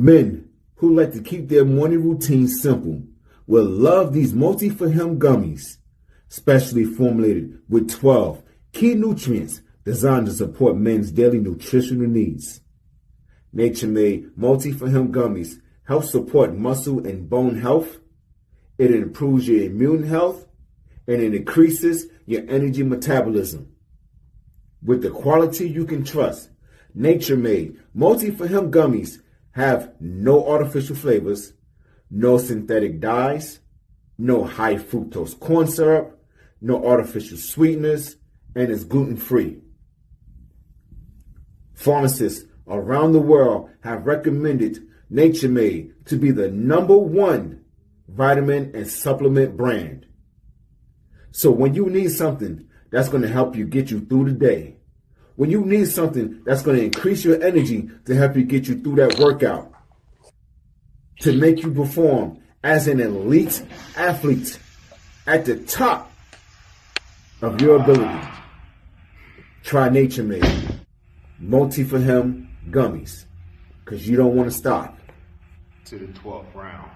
Men who like to keep their morning routine simple will love these multi-for-him gummies, specially formulated with 12 key nutrients designed to support men's daily nutritional needs. Nature-made multi-for-him gummies help support muscle and bone health. It improves your immune health, and it increases your energy metabolism. With the quality you can trust, nature-made multi-for-him gummies have no artificial flavors, no synthetic dyes, no high fructose corn syrup, no artificial sweeteners, and is gluten-free. Pharmacists around the world have recommended Nature Made to be the #1 vitamin and supplement brand. So when you need something that's going to help you get you through the day, when you need something that's going to increase your energy to help you get you through that workout, to make you perform as an elite athlete at the top of your ability, try Nature Made multi-for-him gummies, because you don't want to stop to the 12th round.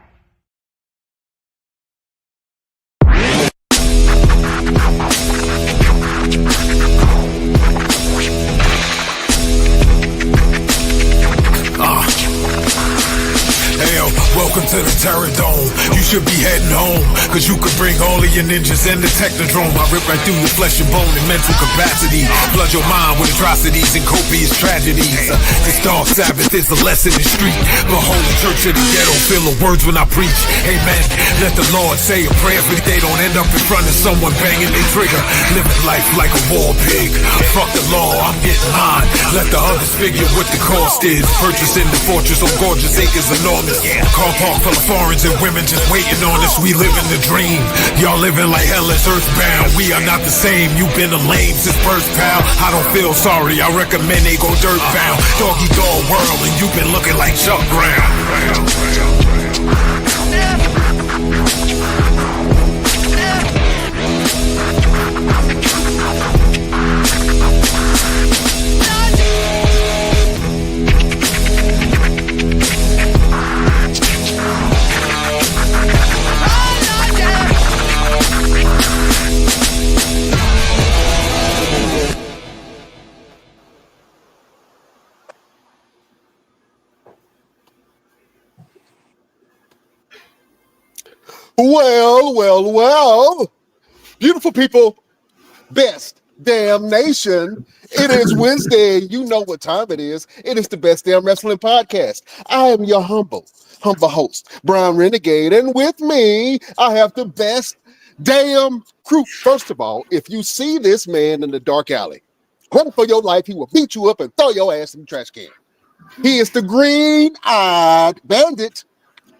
Hell, welcome to the Terror Dome. You should be heading home, cause you could bring all of your ninjas and the Technodrome. I rip right through your flesh and bone and mental capacity. Flood your mind with atrocities and copious tragedies. This dark Sabbath is a lesson in street. Behold the church of the ghetto, feel the words when I preach. Amen. Let the Lord say a prayer for they don't end up in front of someone banging their trigger. Living life like a war pig. Fuck the law, I'm getting mine. Let the others figure what the cost is. Purchasing the fortress on gorgeous acres enormous. Car park full of foreigners and women just waiting on us. We living the dream. Y'all living like hell is earthbound. We are not the same. You've been a lame since birth, pal. I don't feel sorry. I recommend they go dirt bound. Doggy dog world, and you've been looking like Chuck Brown. Well, beautiful people, best damn nation. It is Wednesday. You know what time it is. It is the Best Damn Wrestling Podcast. I am your humble host, Brian Renegade, and with me, I have the best damn crew. First of all, if you see this man in the dark alley, run for your life. He will beat you up and throw your ass in the trash can. He is the green-eyed bandit.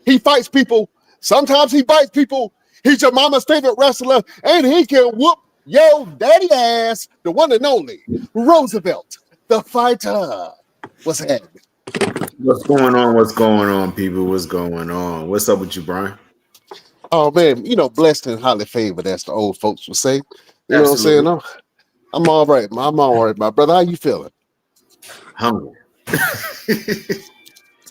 He fights people. Sometimes he bites people. He's your mama's favorite wrestler, and he can whoop your daddy ass, the one and only Roosevelt, the fighter. What's happening? What's going on, people? What's going on? What's up with you, Brian? Oh, man, blessed and highly favored, as the old folks would say. You Absolutely. Know what I'm saying? I'm all right. I'm all right, my brother. How you feeling? Hungry.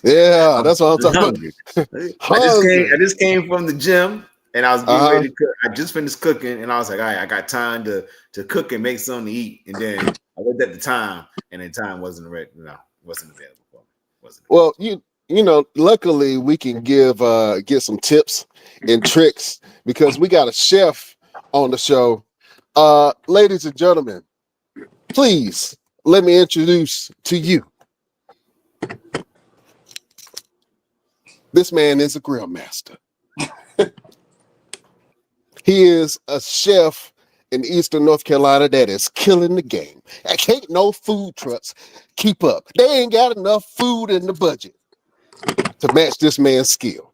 Yeah, that's what I'm talking about. I just came from the gym, and I was getting ready to cook. I just finished cooking, and I was like, all right, I got time to cook and make something to eat. And then I looked at the time, and the time wasn't ready. Wasn't available for me. Well, luckily we can get some tips and tricks because we got a chef on the show. Ladies and gentlemen, please let me introduce to you. This man is a grill master. He is a chef in Eastern North Carolina that is killing the game. I can't no food trucks keep up. They ain't got enough food in the budget to match this man's skill.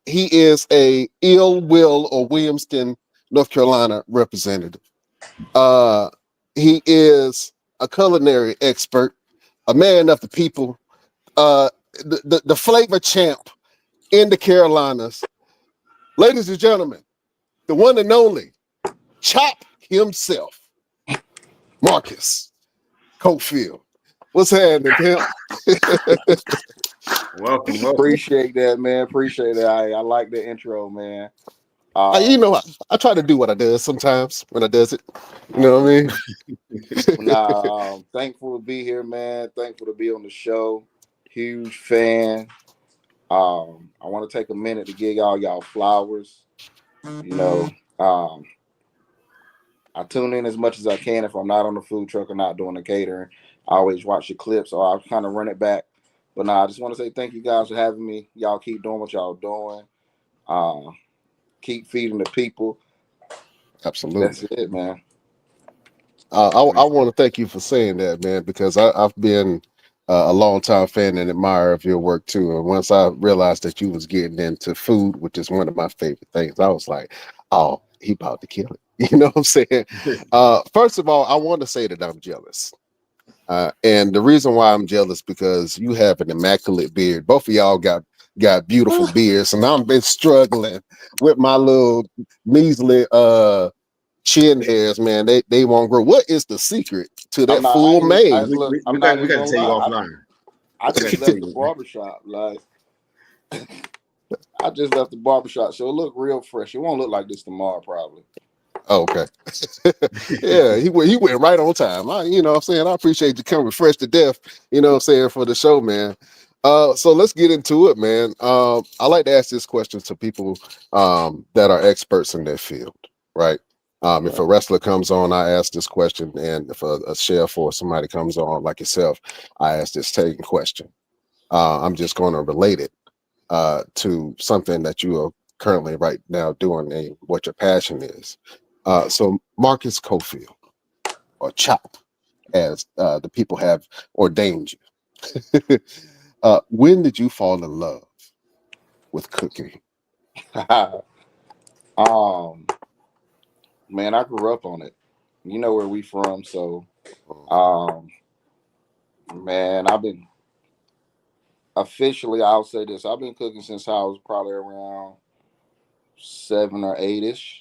He is a Ill Will or Williamston, North Carolina representative. He is a culinary expert, a man of the people, the flavor champ in the Carolinas. Ladies and gentlemen, the one and only Chop himself, Marcus Coffield. What's happening, pimp? Welcome. Appreciate that, man. Appreciate it. I like the intro, man. I try to do what I does sometimes when I does it. You know what I mean? Thankful to be here, man. Thankful to be on the show. Huge fan. I want to take a minute to give y'all flowers. You know, um, I tune in as much as I can if I'm not on the food truck or not doing the catering. I always watch the clips, or I'll kind of run it back. But I just want to say thank you guys for having me. Y'all keep doing what y'all doing. Keep feeding the people. Absolutely. That's it, man. I want to thank you for saying that, man, because I've been a long time fan and admirer of your work too. And once I realized that you was getting into food, which is one of my favorite things, I was like, oh, he about to kill it. You know what I'm saying? First of all, I want to say that I'm jealous. And the reason why I'm jealous because you have an immaculate beard. Both of y'all got beautiful beards, and I've been struggling with my little measly chin hairs, man. They won't grow. What is the secret to that full mane? I'm not even gonna lie. I just left the barbershop. Like I just left the barbershop, so it look real fresh. It won't look like this tomorrow, probably. Oh, okay. Yeah, he went right on time. You know what I'm saying? I appreciate you coming fresh to death, you know what I'm saying, for the show, man. So let's get into it, man. I like to ask this question to people that are experts in their field, right? If a wrestler comes on, I ask this question, and if a chef or somebody comes on like yourself, I ask this same question. I'm just going to relate it to something that you are currently right now doing and what your passion is. So Marcus Coffield, or Chop, as the people have ordained you. When did you fall in love with cooking? Man, I grew up on it. You know where we from, so man, I've been officially, I'll say this, I've been cooking since I was probably around 7 or 8ish.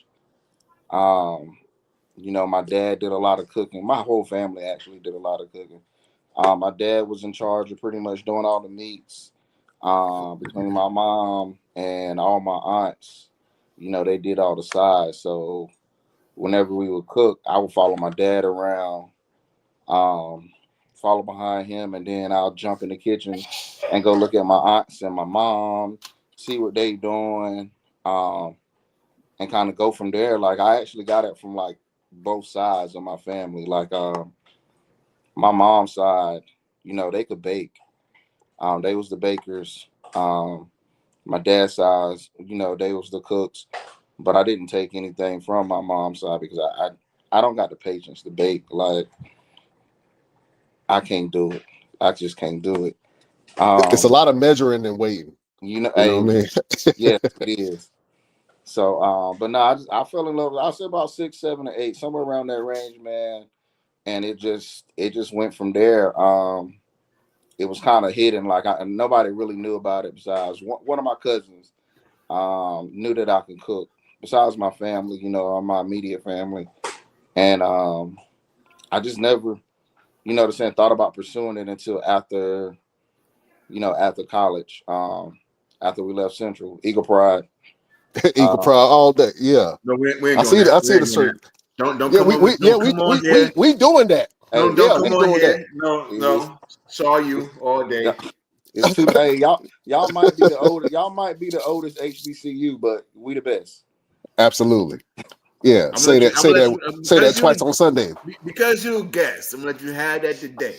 My dad did a lot of cooking. My whole family actually did a lot of cooking. My dad was in charge of pretty much doing all the meats. Between my mom and all my aunts, they did all the sides. So whenever we would cook, I would follow my dad around, follow behind him, and then I'll jump in the kitchen and go look at my aunts and my mom, see what they doing, and kind of go from there. Like I actually got it from like both sides of my family. Like my mom's side, they could bake. They was the bakers. My dad's side, they was the cooks. But I didn't take anything from my mom's side because I don't got the patience to bake. Like I can't do it. I just can't do it. It's a lot of measuring and waiting. You know what I mean? Yeah, it is. So, but no, I fell in love. I say about 6, 7, or 8, somewhere around that range, man. And it just went from there. It was kind of hidden, like nobody really knew about it besides one of my cousins. Knew that I could cook. Besides my family, my immediate family, and I just never, thought about pursuing it until after, after college. After we left Central, Eagle Pride. Eagle Pride all day, yeah. No, we ain't I see that. I see the shirt. Don't come on here. We doing that. Don't come on here. No. Saw you all day. It's too late. Y'all might be the oldest. Y'all might be the oldest HBCU, but we the best. Absolutely. Yeah. Say that twice on Sunday. Because you guessed. I'm gonna let you have that today.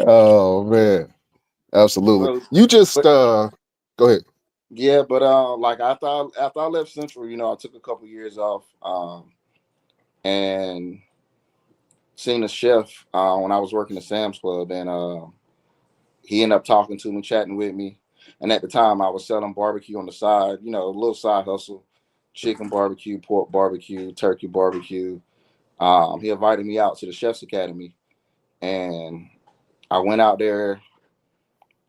Oh man. Absolutely. You just go ahead. Yeah, but like after I left Central, I took a couple years off, and seen a chef when I was working at Sam's Club, and he ended up talking to me, chatting with me, and at the time I was selling barbecue on the side, a little side hustle, chicken barbecue, pork barbecue, turkey barbecue. He invited me out to the Chef's Academy, and I went out there.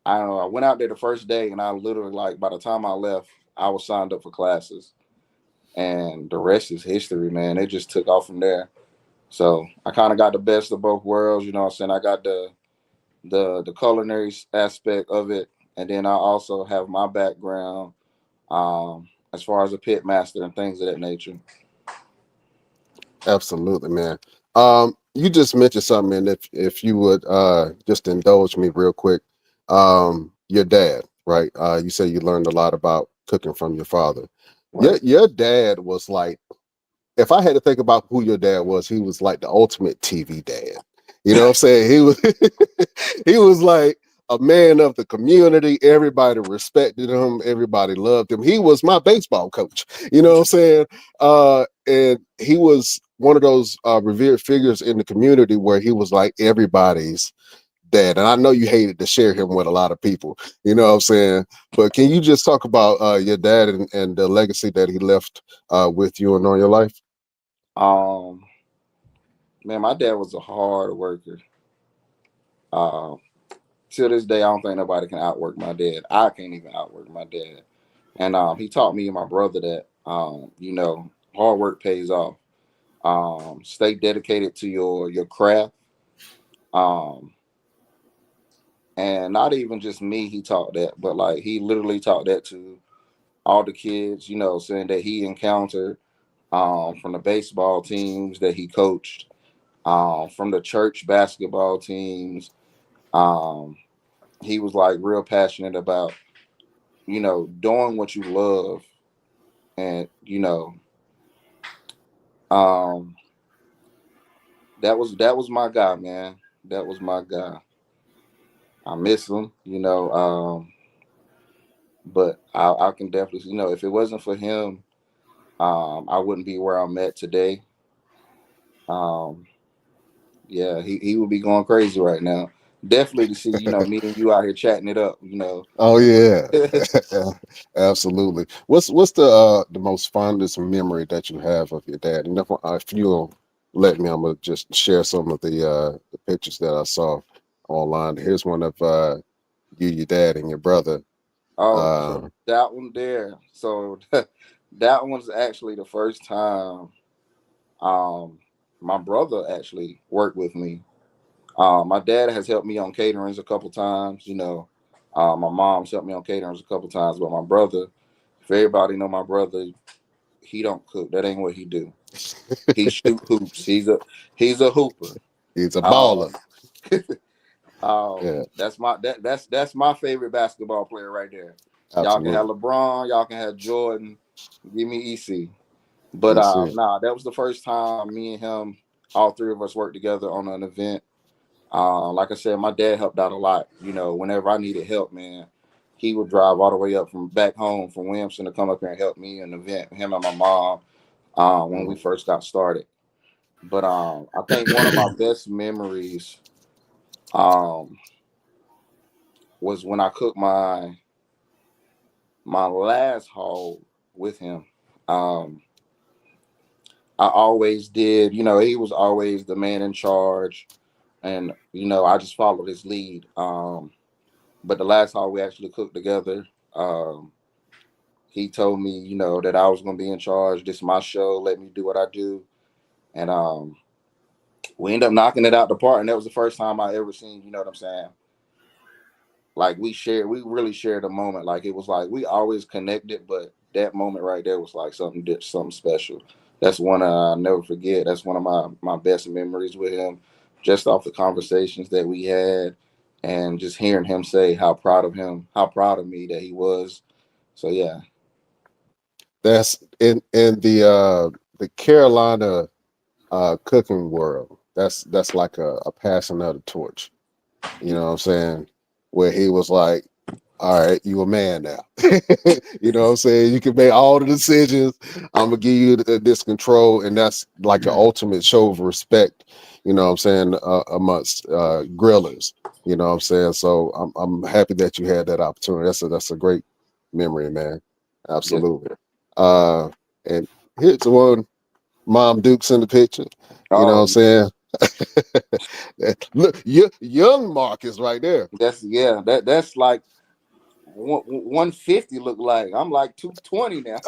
I don't know. I went out there the first day, and I literally, like, by the time I left, I was signed up for classes, and the rest is history, man. It just took off from there. So I kind of got the best of both worlds. You know what I'm saying? I got the the culinary aspect of it, and then I also have my background as far as a pit master and things of that nature. Absolutely, man. You just mentioned something, and if you would just indulge me real quick. Your dad, right? You say you learned a lot about cooking from your father. Right. Your dad was like, if I had to think about who your dad was, he was like the ultimate TV dad. You know what I'm saying? He was he was like a man of the community. Everybody respected him. Everybody loved him. He was my baseball coach. You know what I'm saying? And he was one of those revered figures in the community where he was like everybody's dad. And I know you hated to share him with a lot of people. You know what I'm saying? But can you just talk about your dad and the legacy that he left with you and on your life? Um, Man, my dad was a hard worker. Uh, till this day, I don't think nobody can outwork my dad. I can't even outwork my dad. And he taught me and my brother that hard work pays off. Stay dedicated to your craft. Um, and not even just me, he taught that, but like he literally taught that to all the kids, saying that he encountered from the baseball teams that he coached, from the church basketball teams. Um, he was like real passionate about, doing what you love. And, um, that was my guy, man. That was my guy. I miss him, but I can definitely, if it wasn't for him, I wouldn't be where I'm at today. Um, yeah, he would be going crazy right now. Definitely to see, me and you out here chatting it up. Oh yeah, absolutely. What's the most fondest memory that you have of your dad? And if you'll let me, I'm gonna just share some of the pictures that I saw online. Here's one of you, your dad, and your brother. Oh, so Uh, that one there. So that one's actually the first time um my brother actually worked with me. My dad has helped me on caterings a couple times. My mom's helped me on caterings a couple times, but my brother, if everybody know my brother, he don't cook. That ain't what he do. He shoot hoops. He's a hooper. he's a Um, baller. Yeah, that's my favorite basketball player right there. Y'all can have absolutely. LeBron, y'all can have Jordan. Give me EC. But You see, nah, that was the first time me and him, all three of us worked together on an event. Like I said, my dad helped out a lot. Whenever I needed help, man, he would drive all the way up from back home from Williamson to come up here and help me in an event. Him and my mom, when we mm, first got started. But I think one of my best memories um, was when I cooked my last haul with him. Um, I always did. He was always the man in charge, and I just followed his lead. But the last haul we actually cooked together, um, he told me, that I was gonna be in charge. This is my show. Let me do what I do, and we ended up knocking it out the park. And that was the first time I ever seen. You know what I'm saying? Like we really shared a moment. Like it was like we always connected, but that moment right there was like something special. That's one I'll never forget. That's one of my best memories with him, just off the conversations that we had, and just hearing him say how proud of me that he was. So yeah. that's in the Carolina cooking world. That's like a passing of the torch. You know what I'm saying? Where he was like, all right, you a man now. You know what I'm saying? You can make all the decisions. I'm gonna give you this control, and that's like an ultimate show of respect. You know what I'm saying, amongst grillers. You know what I'm saying? So I'm happy that you had that opportunity. That's a great memory, man. Yes. Absolutely. Uh, and here's the one, Mom Duke's in the picture. You know what I'm Oh, saying? Look, young Marcus right there. that's like 150 look like. I'm like 220 now.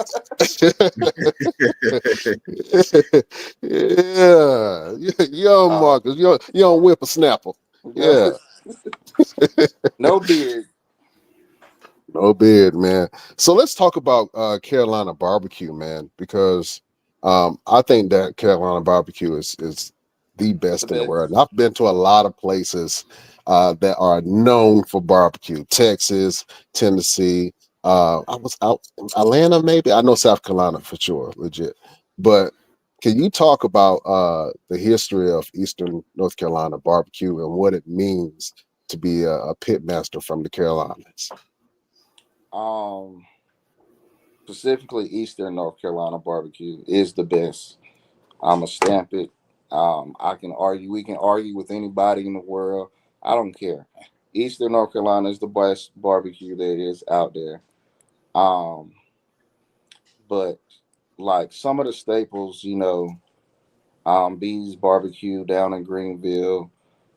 Yeah, young uh, Marcus, young whippersnapper. yeah. Yeah, No beard. No beard, man. So let's talk about Carolina barbecue, man, because I think that Carolina barbecue is the The best in the world. best. And I've been to a lot of places that are known for barbecue. Texas, Tennessee. I was out in Atlanta, maybe. I know South Carolina for sure, legit. But can you talk about the history of Eastern North Carolina barbecue and what it means to be a pit master from the Carolinas? Um, Specifically, Eastern North Carolina barbecue is the best. I'ma stamp it. I can argue. We can argue with anybody in the world. I don't care. Eastern North Carolina is the best barbecue that is out there. Um, but like some of the staples, B's Barbecue down in Greenville,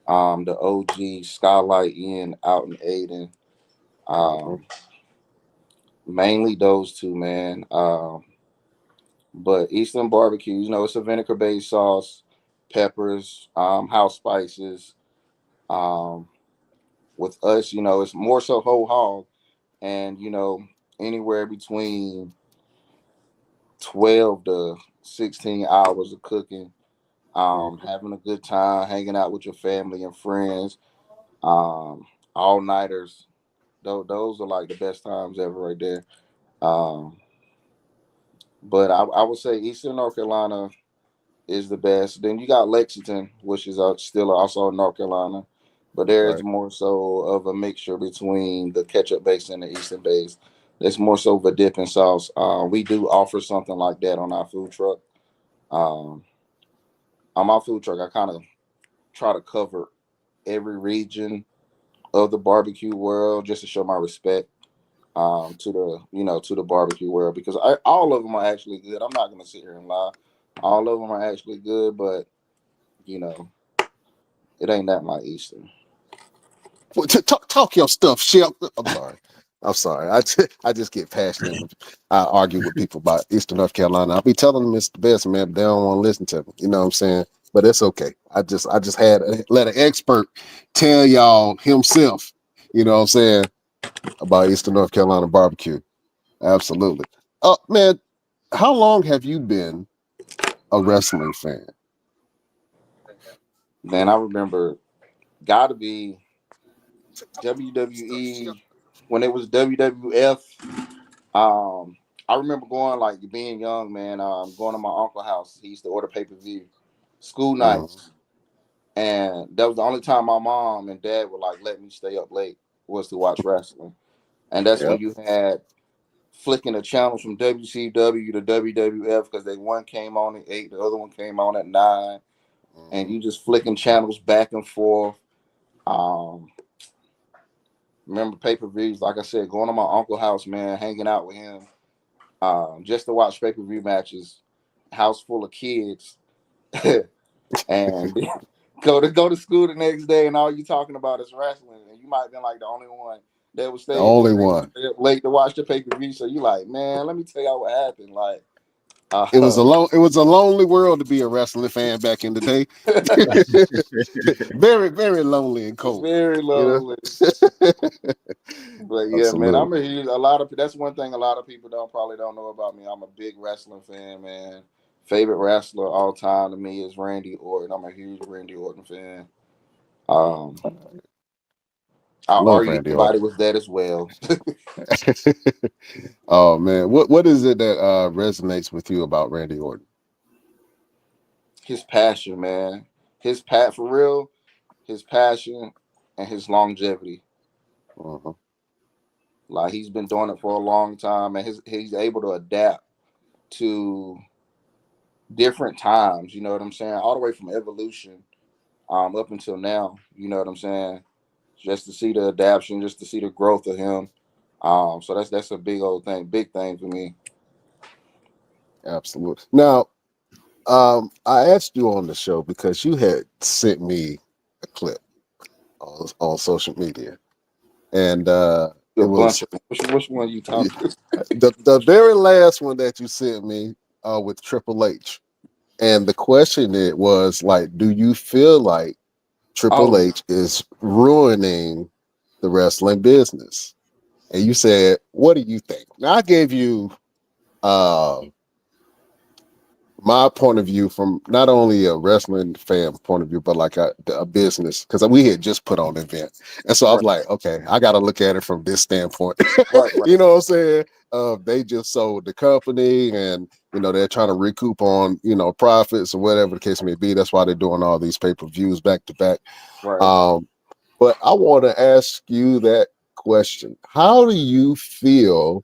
the OG Skylight Inn out in Aden. Mhm. Um, Mainly those two, man. But Eastern barbecue, it's a vinegar based sauce, peppers, house spices. Um, with us, it's more so whole hog, and anywhere between 12 to 16 hours of cooking, Mhm. having a good time, hanging out with your family and friends, all nighters. Those are like the best times ever right there. Um, but I would say Eastern North Carolina is the best. Then you got Lexington, which is still also in North Carolina, but there is Right. more so of a mixture between the ketchup base and the Eastern base. It's more so of a dipping sauce. We do offer something like that on our food truck. Um, on my food truck, I kind of try to cover every region of the barbecue world just to show my respect to the barbecue world because all of them are actually good. I'm not gonna sit here and lie. All of them are actually good, but you know it ain't that like Eastern. Well, talk your stuff, Shep. I'm sorry. I'm sorry. I just get passionate when I argue with people about Eastern North Carolina. I'll be telling them it's the best, man, but they don't want to listen to me. You know what I'm saying? But it's okay. I just had let an expert tell y'all himself, you know what I'm saying, about Eastern North Carolina barbecue. Absolutely. Man, how long have you been a wrestling fan? Man, I remember gotta be WWE when it was WWF. I remember going like being young, man. Going to my uncle's house. He used to order pay-per-view school Mhm. nights, and that was the only time my mom and dad would like let me stay up late was to watch wrestling. And that's when Yep. you had flicking the channels from WCW to WWF because they one came on at 8, the other one came on at 9, and Mhm. you just flicking channels back and forth. Um, Remember pay-per-views, like I said, going to my uncle's house, man, hanging out with him, just to watch pay-per-view matches, house full of kids, and go to school the next day, and all you talking about is wrestling, and you might have been like the only one that was The staying only that one. stay up late to watch the pay-per-view. So you like, man, let me tell y'all what happened. Like, It was uh, a lonely world to be a wrestling fan back in the day. Very, very lonely and cold. very You lonely. know. But yeah, man, Absolutely. I'm a huge. A lot of that's one thing a lot of people don't know about me. I'm a big wrestling fan, man. Favorite wrestler all time to me is Randy Orton. I'm a huge Randy Orton fan. Um, I Love argue Randy everybody Orton. was that as well. Oh man, what is it that resonates with you about Randy Orton? His passion, man. His pat for real. His passion and his longevity. Uh-huh. Like he's been doing it for a long time, and he's able to adapt to different times. You know what I'm saying? All the way from evolution up until now. You know what I'm saying? Just to see the adaptation, just to see the growth of him. So that's a big thing for me. Absolutely. Now, I asked you on the show because you had sent me a clip on social media, and it A bunch was of them. Which one you talking? the very last one that you sent me with Triple H. And the question it was like, do you feel like Triple Oh, H is ruining the wrestling business. And you said, what do you think? Now I gave you uh my point of view from not only a wrestling fan point of view, but like a business, because we had just put on an event. And so I was right, like, okay, I got to look at it from this standpoint. right, right, You know what I'm saying? They just sold the company and, they're trying to recoup on, profits or whatever the case may be. That's why they're doing all these pay-per-views back to back. right. But I want to ask you that question. How do you feel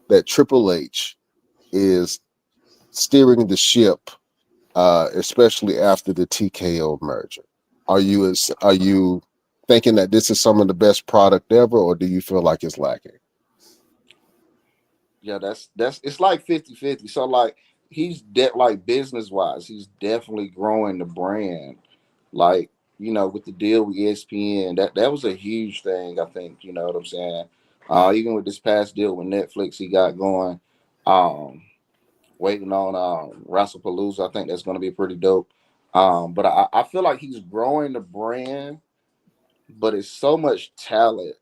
that Triple H is steering the ship, especially after the TKO merger? Are you thinking that this is some of the best product ever, or do you feel like it's lacking? Yeah, that's it's like 50-50. So like like business wise, he's definitely growing the brand. Like, with the deal with ESPN, that was a huge thing, I think, you know what I'm saying? Even with this past deal with Netflix he got going, um, waiting on WrestlePalooza, I think that's gonna be pretty dope. But I feel like he's growing the brand, but it's so much talent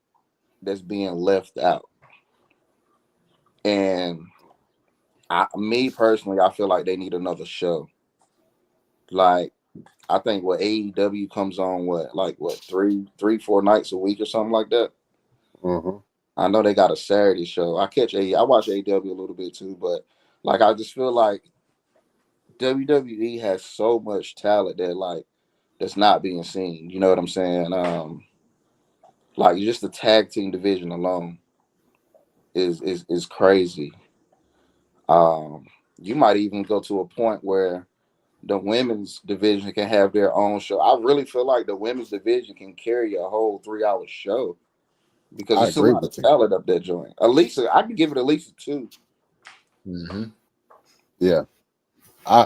that's being left out. And me personally, I feel like they need another show. Like, I think what AEW comes on what 4 nights a week or something like that. Hmm. I know they got a Saturday show. I watch AEW a little bit too, but like I just feel like WWE has so much talent that like that's not being seen. You know what I'm saying? Like just the tag team division alone is crazy. Um, you might even go to a point where the women's division can have their own show. I really feel like the women's division can carry a whole 3 hour show because I there's a agree lot of with you. talent up that joint. At least I can give it at least a 2. Mm-hmm. Yeah. I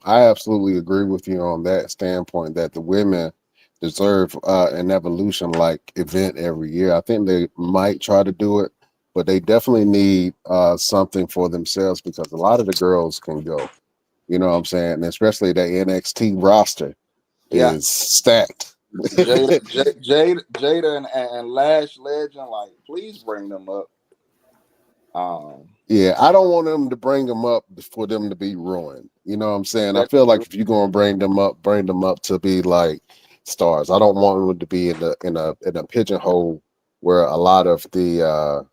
absolutely agree with you on that standpoint that the women deserve an evolution like event every year. I think they might try to do it, but they definitely need something for themselves because a lot of the girls can go. You know what I'm saying? And especially the NXT roster Yeah, is stacked. Jada and Lash Legend, like please bring them up. Um, Yeah, I don't want them to bring them up for them to be ruined. You know what I'm saying? I that's feel like true. if you're gonna bring them up to be like stars. I don't want them to be in a pigeonhole where a lot of the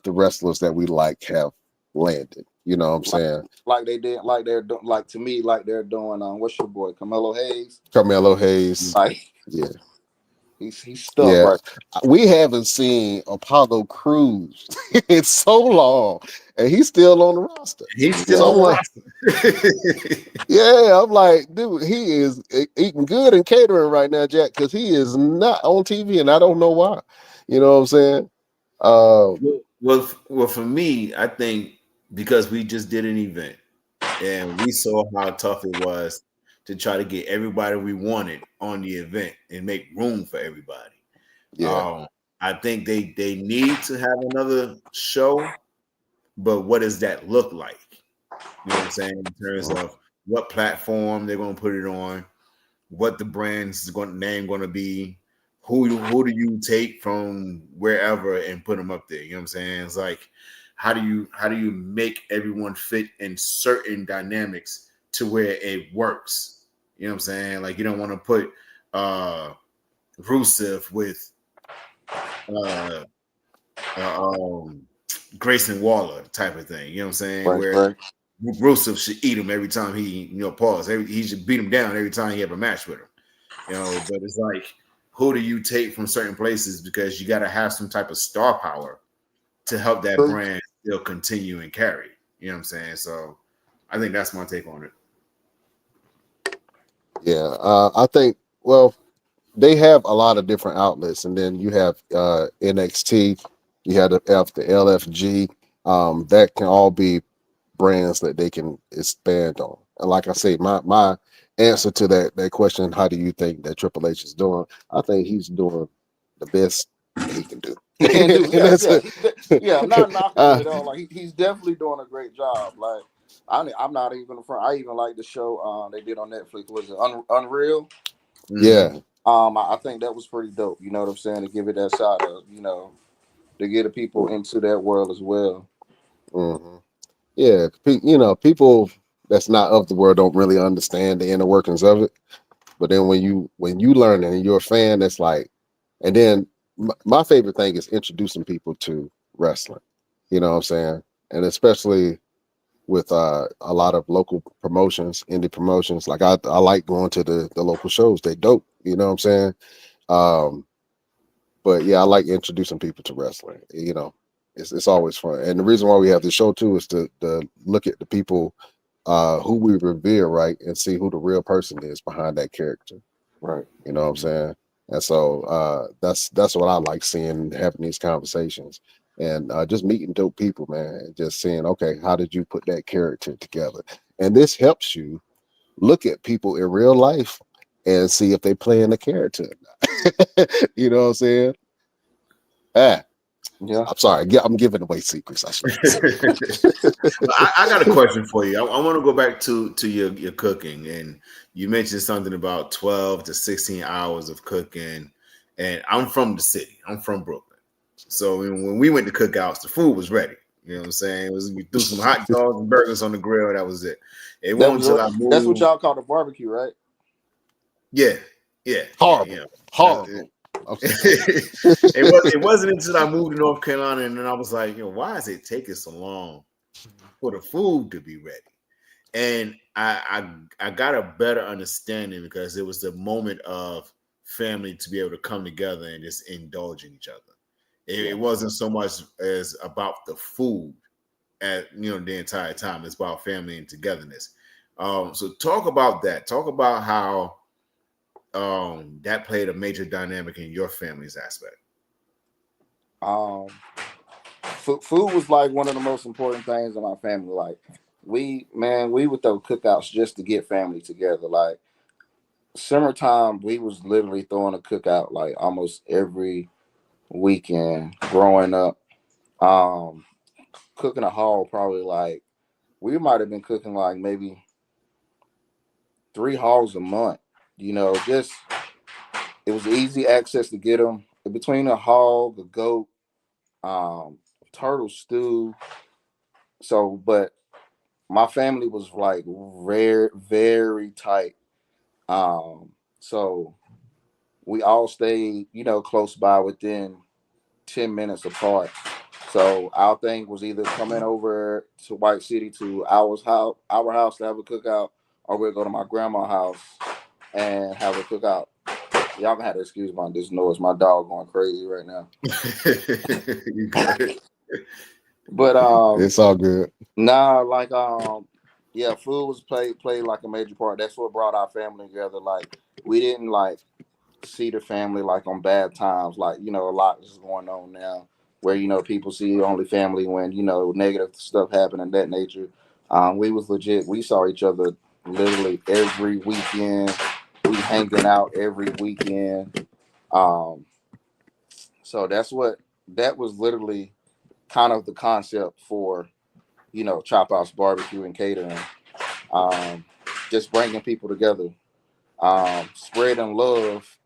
wrestlers that we like have landed. You know what I'm Like, saying? like they did, like they're doing, like to me, like they're doing. What's your boy, Carmelo Hayes? Carmelo Hayes. Like Yeah. he's stuck Yeah. right. We haven't seen Apollo Cruz in so long, and he's still on the roster. He's still So on I'm the like, roster. yeah, I'm like, dude, he is eating good and catering right now, Jack, because he is not on TV, and I don't know why. You know what I'm saying? Uh, Well, for me, I think because we just did an event and we saw how tough it was to try to get everybody we wanted on the event and make room for everybody. yeah, Um, I think they need to have another show, but what does that look like? You know what I'm saying? In terms mhm. of what platform they're going to put it on, what the brand's name going to be, who do you take from wherever and put them up there? You know what I'm saying? It's like how do you make everyone fit in certain dynamics to where it works? You know what I'm saying? Like you don't want to put Rusev with uh, um, Grayson Waller type of thing. You know what I'm saying? Right, Where right. Rusev should eat him every time pause. He should beat him down every time he have a match with him. But it's like, who do you take from certain places because you got to have some type of star power to help that True. brand still continue and carry. You know what I'm saying? So I think that's my take on it. Yeah. I think. Well, they have a lot of different outlets, and then you have NXT, you have the LFG. That can all be brands that they can expand on. And like I say, my answer to that question, how do you think that Triple H is doing? I think he's doing the best that he can do. He can do, And yeah, that's yeah, it. yeah. I'm not knocking him at all. Like he's definitely doing a great job. I'm not even from. I even like the show they did on Netflix. Was it Unreal? Yeah. I think that was pretty dope. You know what I'm saying? To give it that shot of, to get the people into that world as well. Hmm. Yeah. People that's not of the world don't really understand the inner workings of it. But then when you learn it and you're a fan, that's like, and then my favorite thing is introducing people to wrestling. You know what I'm saying? And especially with a lot of local promotions, indie promotions. Like I like going to the local shows. They dope. You know what I'm saying? Um, but yeah, I like introducing people to wrestling. It's always fun. And the reason why we have the show too is to look at the people who we revere, right, and see who the real person is behind that character. Right. You know what I'm saying? And so that's what I like seeing, having these conversations and just meeting dope people, man. And just seeing, okay, how did you put that character together? And this helps you look at people in real life and see if they play in the character. You know what I'm saying? Ah, Yeah. I'm sorry. Yeah, I'm giving away secrets. I shouldn't say. I got a question for you. I want to go back to your cooking, and you mentioned something about 12 to 16 hours of cooking. And I'm from the city. I'm from Brooklyn, so when we went to cookouts, the food was ready. You know what I'm saying? It was, we threw some hot dogs and burgers on the grill. And that was it. It That wasn't was until I that's what moved. y'all call the barbecue, right? Yeah, yeah, yeah, yeah. Horrible. Horrible. I'm sorry. It wasn't until I moved to North Carolina, and then I was like, why is it taking so long for the food to be ready? And I got a better understanding because it was the moment of family to be able to come together and just indulge in each other. It wasn't so much as about the food at the entire time. It's about family and togetherness. So talk about that. Talk about how that played a major dynamic in your family's aspect. Um, food was like one of the most important things in my family. Like we would throw cookouts just to get family together. Like summertime, we was literally throwing a cookout like almost every weekend growing up. Um, Cooking a haul probably like we might have been cooking like maybe 3 hauls a month. Just it was easy access to get them between a hog, a goat, um, turtle stew. So, but my family was like very, very tight. So we all stayed, close by within 10 minutes apart. So our thing was either coming over to White City to our house to have a cookout, or we'll go to my grandma's house and have a cookout. Y'all gonna have to excuse my this noise. My dog going crazy right now. You good? But It's all good. nah, like yeah, food was played like a major part. That's what brought our family together. Like we didn't like see the family like on bad times. Like a lot is going on now, where people see only family when negative stuff happen and that nature. We was legit. We saw each other literally every weekend. We hanging out every weekend. Um, so that was literally kind of the concept for Chop House Barbecue and Catering. Um, just bringing people together, spreading love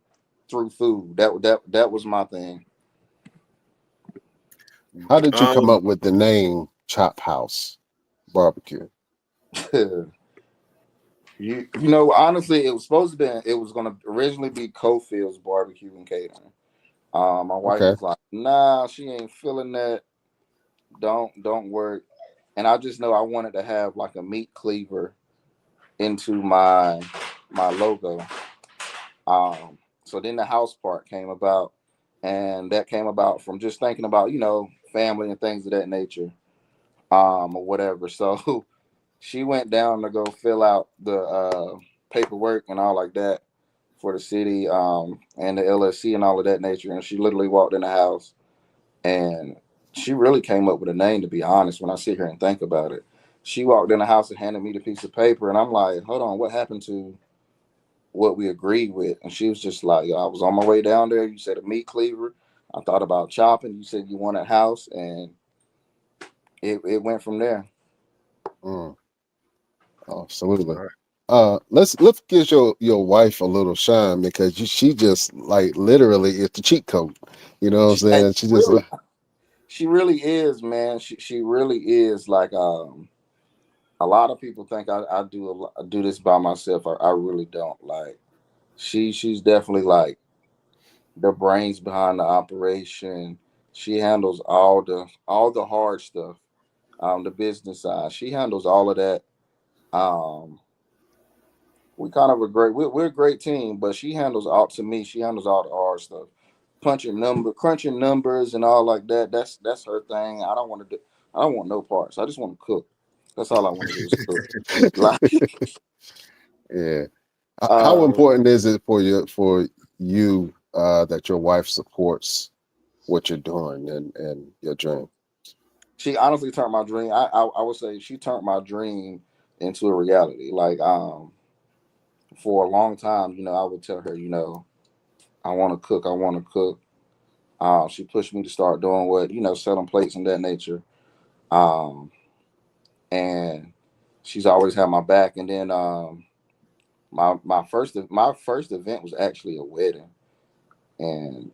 through food. That was my thing. How did you come Um, up with the name Chop House Barbecue? Honestly, it was gonna originally be Cofield's Barbecue and Catering. My wife Okay. was like, "Nah, she ain't feeling that. Don't work." And I just know I wanted to have like a meat cleaver into my logo. So then the house part came about, and that came about from just thinking about family and things of that nature, or whatever. So she went down to go fill out the paperwork and all like that for the city, and the LSC and all of that nature. And she literally walked in the house, and she really came up with a name. To be honest, when I sit here and think about it, she walked in the house and handed me the piece of paper, and I'm like, "Hold on, what happened to what we agreed with?" And she was just like, "I was on my way down there. You said a meat cleaver. I thought about chopping. You said you wanted a house, and it went from there." Mm, absolutely. Let's give your wife a little shine because she just like literally is the cheat code. You know what I'm She, hey, saying? She just really, she really is, man. She really is like a lot of people think I do this by myself. I really don't. Like she's definitely like the brains behind the operation. She handles all the hard stuff, the business side. She handles all of that. Um, we kind of a great we're a great team, but she handles all to me. She handles all the hard stuff, crunching numbers and all like that. That's her thing. I don't want to do. I don't want no parts. I just want to cook. That's all I want to do is cook. Like, yeah. How uh, important is it for you that your wife supports what you're doing and your dream? she honestly turned my dream. I would say she turned my dream into a reality. Like for a long time, I would tell her, I want to cook. I want to cook. She pushed me to start doing what selling plates and that nature. Um, and she's always had my back. And then my first event was actually a wedding, and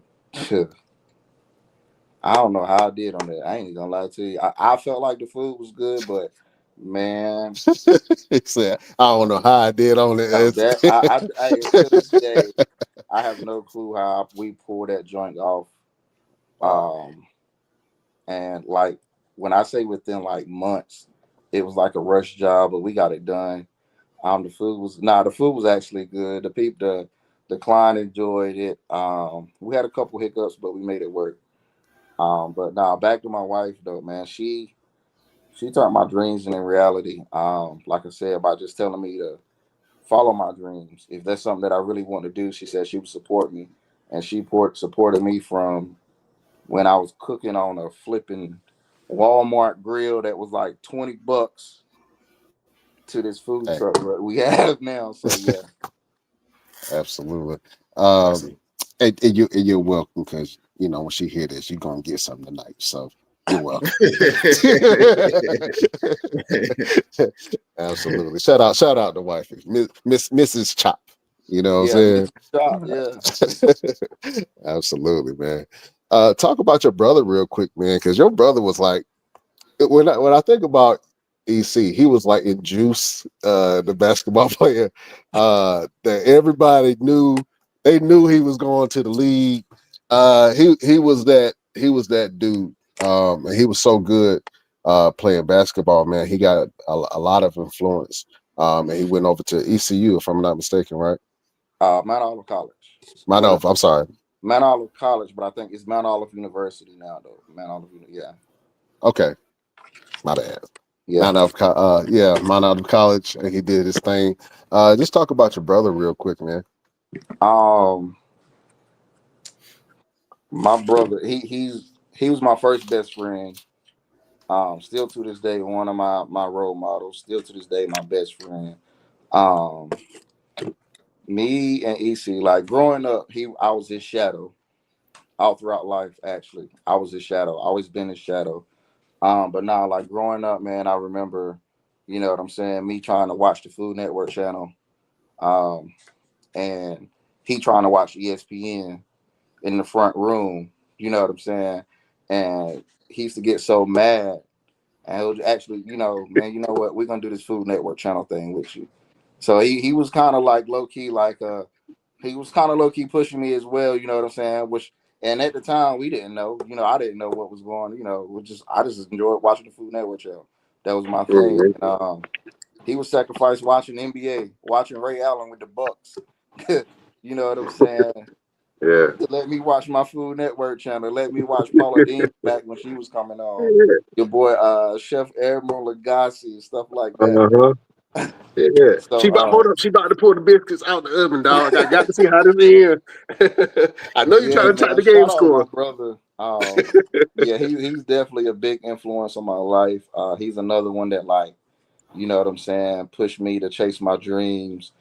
I don't know how I did on that. I ain't even gonna lie to you. I felt like the food was good, but man, He said, "I don't know how I did on no, it." that to this day I have no clue how we pulled that joint off. Wow. Um, and like when I say within like months, it was like a rush job, but we got it done. The food was actually good. The client enjoyed it. We had a couple hiccups, but we made it work. But now back to my wife though, man. She turned my dreams into reality. Like I said, by just telling me to follow my dreams. If that's something that I really want to do, she said she would support me, and supported me from when I was cooking on a flipping Walmart grill that was like $20 to this food Hey, truck that we have now. So yeah, absolutely. Um, and you're welcome because when she hear this, you're gonna get something tonight. So you're welcome. Absolutely. Shout out to wifey, Mrs. Chop. You know what yeah, I'm Mrs. Shop, yeah. saying? Absolutely, man. Talk about your brother real quick, man, because your brother was like when I think about EC, he was like in Juice, the basketball player, that everybody knew. They knew he was going to the league. He was that dude. And he was so good playing basketball, man. He got a lot of influence. And he went over to ECU, if I'm not mistaken, right? Mount Olive College. Mine Well, off. I'm sorry. Mount Olive College, but I think it's Mount Olive University now, though. Yeah, Okay, my bad. yeah. Yeah, Mount out of college, and he did his thing. Just talk about your brother real quick, man. Um, my brother, he was my first best friend. Still to this day, one of my role models. Still to this day, my best friend. Um, Me and EC, like growing up, I was his shadow all throughout life. Actually, I was his shadow. Always been his shadow. But now, like growing up, man, I remember, you know what I'm saying, me trying to watch the Food Network channel, um, and he trying to watch ESPN in the front room. You know what I'm saying? And he used to get so mad, and he would actually, man, you know what? We're gonna do this Food Network channel thing with you. So he was kind of like low key, like he was kind of low key pushing me as well. You know what I'm saying? Which and at the time we didn't know. I didn't know what was going. I just enjoyed watching the Food Network channel. That was my thing. Mhm. And, he was sacrificed watching NBA, watching Ray Allen with the Bucks. You know what I'm saying? Yeah. To let me watch my Food Network channel. Let me watch Paula Dean back when she was coming on. Your boy, Chef Admiral Lagasse, stuff like that. Uh-huh. Yeah. So, Hold up. She about to pull the biscuits out the oven, dog. I got to see how this is. I know you're yeah, trying to type man. the game Shout out to my score. brother. Yeah, he's definitely a big influence on my life. He's another one that like, you know what I'm saying, pushed me to chase my dreams.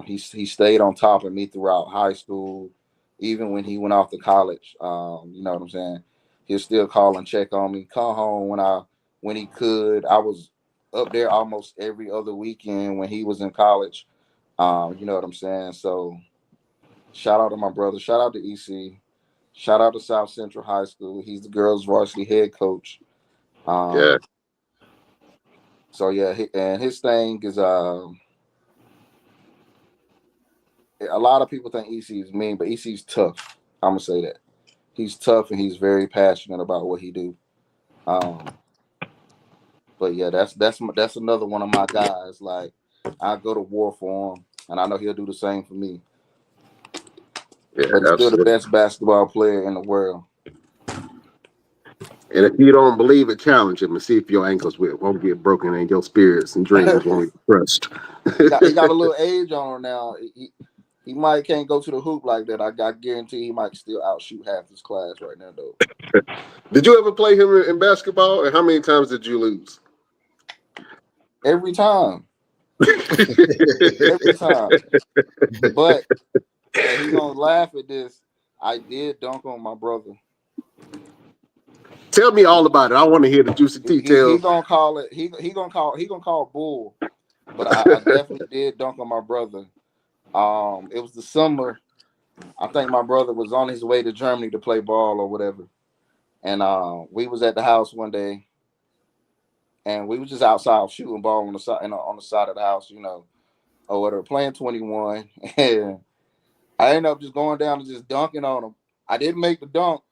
He stayed on top of me throughout high school, even when he went off to college. You know what I'm saying. He'll still call and check on me. Come home when he could. up there almost every other weekend when he was in college. You know what I'm saying? So shout out to my brother. Shout out to EC. Shout out to South Central High School. He's the girls' varsity head coach. Yeah. So yeah, and his thing is a lot of people think EC is mean, but EC's tough. I'm gonna say that he's tough and he's very passionate about what he do. But yeah, that's another one of my guys. Like I go to war for him, and I know he'll do the same for me. Yeah, But he's still the absolutely. best basketball player in the world. And if you don't believe it, challenge him and see if your ankles won't get broken and your spirits and dreams won't get crushed. he got a little age on him now. He might can't go to the hoop like that. I guarantee he might still outshoot half his class right now, though. Did you ever play him in basketball? And how many times did you lose? Every time. Every time. But he gonna laugh at this. I did dunk on my brother. Tell me all about it. I want to hear the juicy He details. gonna call it. He gonna call bull. But I definitely did dunk on my brother. It was the summer. I think my brother was on his way to Germany to play ball or whatever, and we was at the house one day, and we was just outside shooting ball on the side, on the side of the house, or whatever, playing 21, and I ended up just going down and just dunking on him. I didn't make the dunk.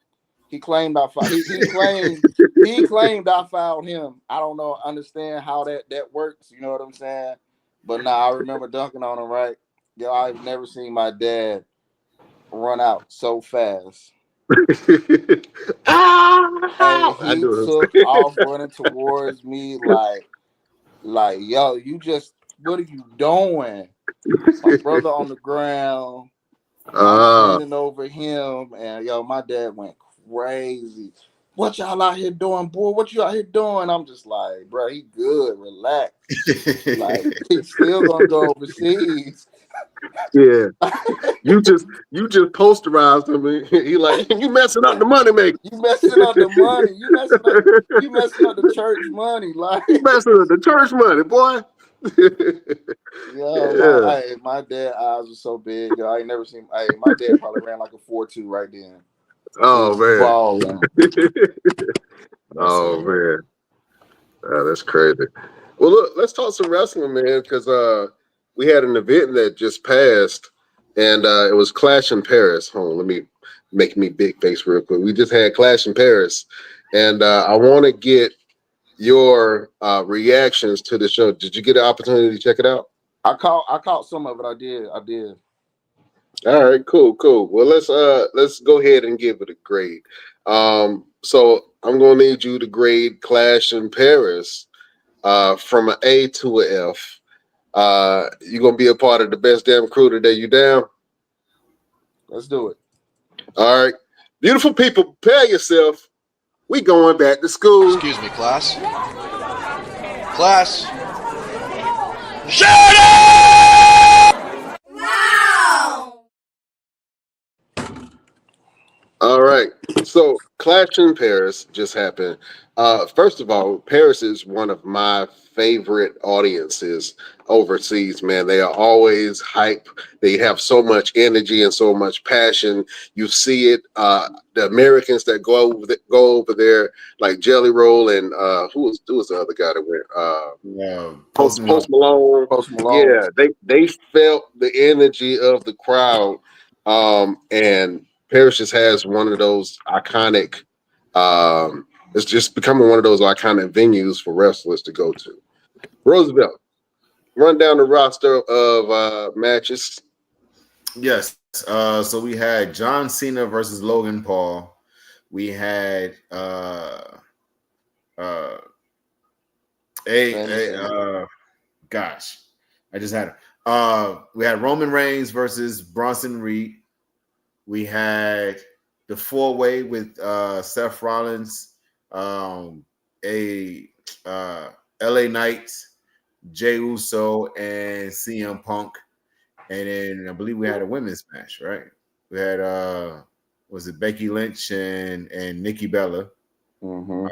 He claimed I fouled. He claimed I fouled him. I don't know, understand how that works. You know what I'm saying? But I remember dunking on him. Right? Yo, I've never seen my dad run out so fast. And I he do took this. off running towards me like, yo, what are you doing? My brother on the ground. And I'm standing over him, and yo, my dad went crazy. What y'all out here doing, boy? What you out here doing? I'm just like, bro, he good, relax. Like he's still gonna go overseas. Yeah, you just posterized him. He like you messing up the money maker. You messing up the money. You messing up the church money. Like you messing up the church money, boy. yo, Yeah. my dad eyes were so big. Yo, I ain't never seen. Hey, my dad probably ran like a 4.2 right then. He Oh was man. balling. Oh man. That's crazy. Well, look, let's talk some wrestling, man, because we had an event that just passed, and it was Clash in Paris. Hold on, let me make me big face real quick. We just had Clash in Paris, and I want to get your reactions to the show. Did you get an opportunity to check it out? I caught some of it. I did. All right, cool. Well, let's go ahead and give it a grade. So I'm gonna need you to grade Clash in Paris from an A to an F. You're gonna be a part of the best damn crew today. You down? Let's do it. All right, beautiful people, prepare yourself. We going back to school. Excuse me, class. Class. Shut up! Wow! All right. So Clash in Paris just happened. First of all, Paris is one of my favorite audiences overseas, man. They are always hype. They have so much energy and so much passion. You see it. The Americans that go over there, like Jelly Roll and who was the other guy that went? Post Post Malone. Post Malone. Yeah, they felt the energy of the crowd. And Paris just has one of those iconic. It's just becoming one of those iconic venues for wrestlers to go to. Roosevelt, run down the roster of matches. Yes. So we had John Cena versus Logan Paul. We had gosh, I just had we had Roman Reigns versus Bronson Reed. We had the 4-way with Seth Rollins, LA Knights, Jey Uso, and CM Punk. And then I believe we had a women's match, right? We had was it Becky Lynch and Nikki Bella. Mm-hmm.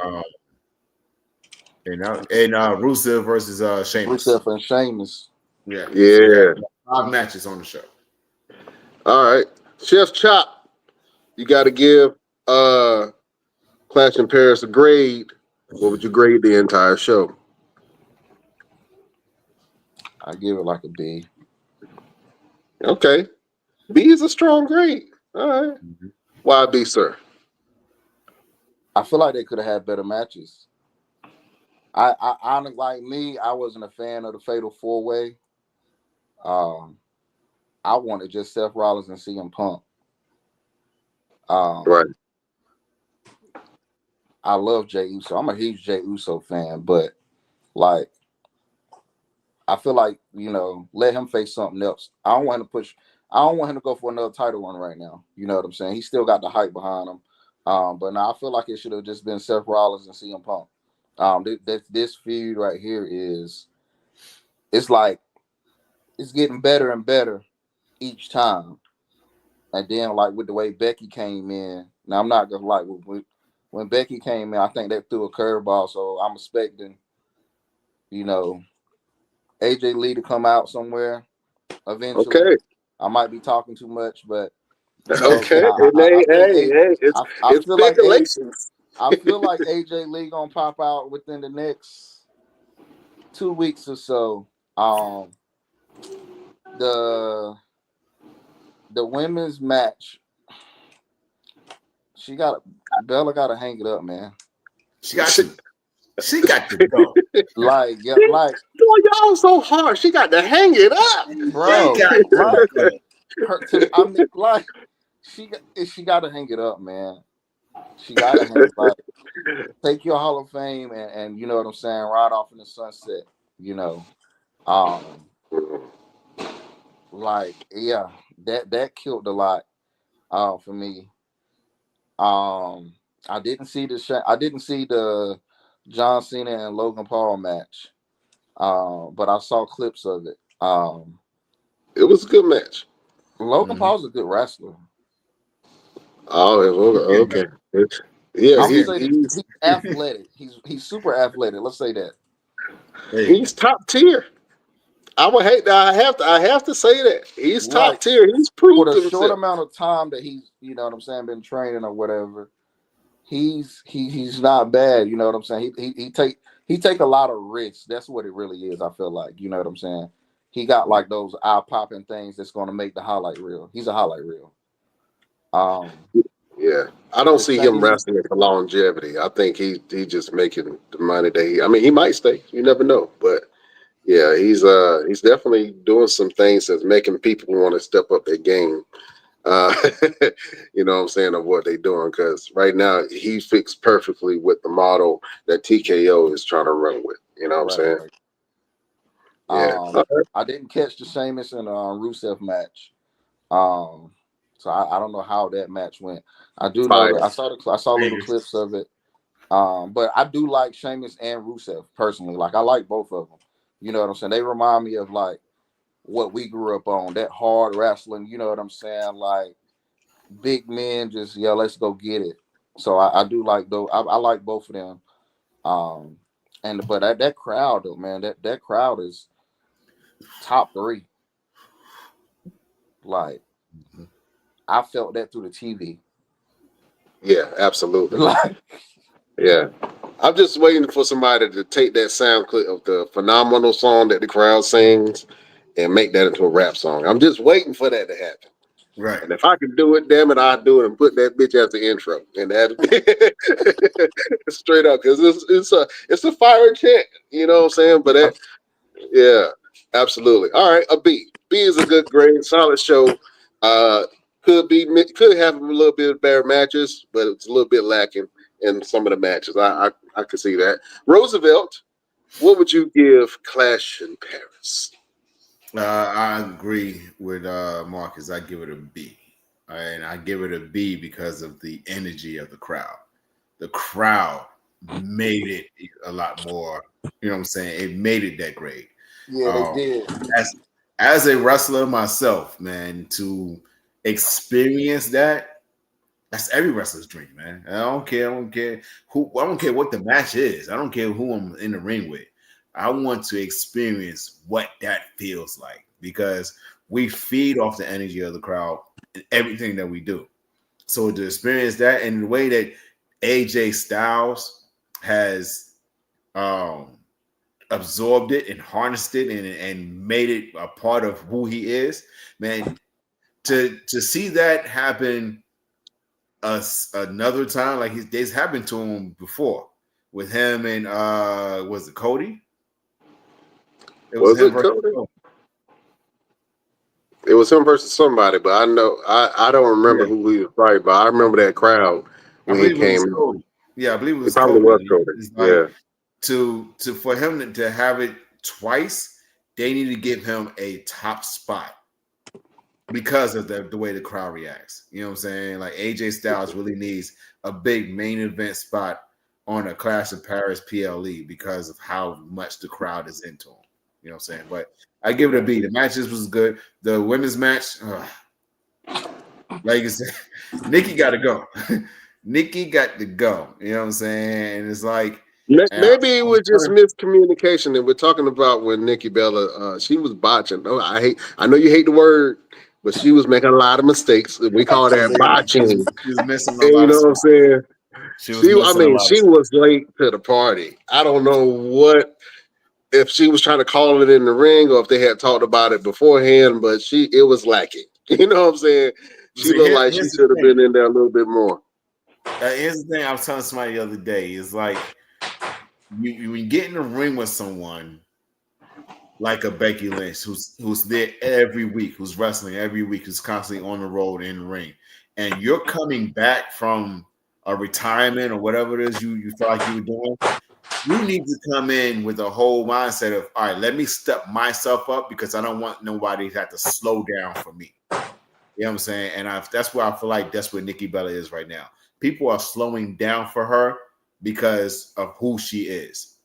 And Rusev versus Sheamus. Rusev and Sheamus. Yeah. Yeah. 5 matches on the show. All right. Chef Chop, you got to give Clash in Paris a grade. What would you grade the entire show? I give it like a B. Okay. B is a strong grade. All right. Mm-hmm. Why B, sir? I feel like they could have had better matches. I honestly, like me, I wasn't a fan of the Fatal 4-Way. I wanted just Seth Rollins and CM Punk. Right. I love Jey Uso. I'm a huge Jey Uso fan, but like, I feel like, let him face something else. I don't want him to go for another title run right now. You know what I'm saying? He still got the hype behind him. But now I feel like it should have just been Seth Rollins and CM Punk. This feud right here it's like it's getting better and better each time. And then like with the way Becky came in, now I'm not gonna like when Becky came in, I think they threw a curveball. So I'm expecting, AJ Lee to come out somewhere eventually. Okay. I might be talking too much, but Okay. I think I It's feel like speculations. I feel like AJ Lee gonna pop out within the next 2 weeks or so. The women's match, Bella got to hang it up, man. She got to go. Like Boy, y'all so hard. She got to hang it up, bro. She got to hang it up, man. She got to hang it up. Take your Hall of Fame and you know what I'm saying, ride off in the sunset. That killed a lot for me. I didn't see the John Cena and Logan Paul match, but I saw clips of it. It was a good match. Logan Paul's a good wrestler. Oh, okay. Yeah, I'm gonna say he's athletic. He's super athletic. Let's say that. He's top tier. I have to say that he's top tier. He's proved for the himself. short amount of time that he's, been training or whatever. He's not bad. You know what I'm saying? He take a lot of risks. That's what it really is. I feel like, you know what I'm saying? He got like those eye popping things that's going to make the highlight reel. He's a highlight reel. Yeah, I don't see him wrestling for longevity. I think he just making the money that he might stay. You never know, but yeah, he's definitely doing some things that's making people want to step up their game. You know what I'm saying, of what they're doing, because right now he fits perfectly with the model that TKO is trying to run with. You know what I'm saying? Right. Yeah. I didn't catch the Sheamus and Rusev match. So I don't know how that match went. I do know that I saw little clips of it. But I do like Sheamus and Rusev personally. Like I like both of them. You know what I'm saying? They remind me of like what we grew up on, that hard wrestling. You know what I'm saying? Like big men, just let's go get it. So I do like those. I like both of them. But that crowd though, man, that crowd is top 3. Like I felt that through the TV. Yeah, absolutely. Like, yeah. I'm just waiting for somebody to take that sound clip of the phenomenal song that the crowd sings and make that into a rap song. I'm just waiting for that to happen. Right. And if I can do it, damn it, I'll do it and put that bitch as the intro. And that straight up, because it's a fire chant, you know what I'm saying? But yeah, absolutely. All right, a B. B is a good grade, solid show. Could have a little bit of better matches, but it's a little bit lacking in some of the matches. I could see that. Roosevelt, what would you give Clash in Paris? I agree with Marcus. I give it a B. And I give it a B because of the energy of the crowd. The crowd made it a lot more, you know what I'm saying? It made it that great. Yeah, they did. As a wrestler myself, man, to experience that, That's every wrestler's dream, man. I don't care who. I don't care what the match is. I don't care who I'm in the ring with. I want to experience what that feels like because we feed off the energy of the crowd in everything that we do. So to experience that and the way that AJ Styles has absorbed it and harnessed it and made it a part of who he is, man. To see that happen another time, like it's happened to him before with him and was it Cody? It was him versus Cody. It was him versus somebody, but I don't remember who he was fighting, but I remember that crowd when he came. Yeah, I believe it was Cody. It's like, yeah. To for him to have it twice, they need to give him a top spot because of the way the crowd reacts. You know what I'm saying? Like AJ Styles really needs a big main event spot on a Clash of Paris PLE because of how much the crowd is into him. You know what I'm saying? But I give it a B. The matches was good. The women's match, like you said, Nikki got to go. Nikki got to go. You know what I'm saying? And it's like maybe it was just miscommunication. And we're talking about when Nikki Bella, she was botching. Oh, I know you hate the word, but she was making a lot of mistakes. We call that botching. She was missing a lot. You know what I'm saying? She was late to the party. I don't know if she was trying to call it in the ring or if they had talked about it beforehand, but it was lacking. You know what I'm saying? She looked like she should have been in there a little bit more. Here's the thing I was telling somebody the other day is like when you get in the ring with someone like a Becky Lynch who's there every week, who's wrestling every week, who's constantly on the road in the ring, and you're coming back from a retirement or whatever it is you felt like you were doing, you need to come in with a whole mindset of, all right, let me step myself up because I don't want nobody to have to slow down for me. You know what I'm saying? And that's where I feel like that's where Nikki Bella is right now. People are slowing down for her because of who she is,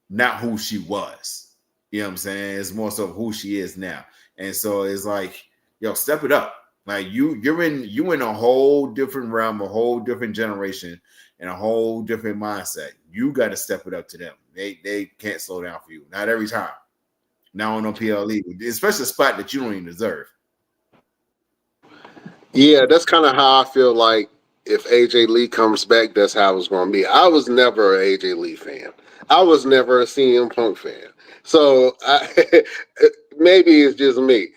not who she was. You know what I'm saying? It's more so who she is now. And so it's like, yo, step it up. Like you're in a whole different realm, a whole different generation, and a whole different mindset. You got to step it up to them. They can't slow down for you. Not every time. Now on PLE, especially a spot that you don't even deserve. Yeah, that's kind of how I feel like if AJ Lee comes back, that's how it's going to be. I was never an AJ Lee fan. I was never a CM Punk fan. So maybe it's just me.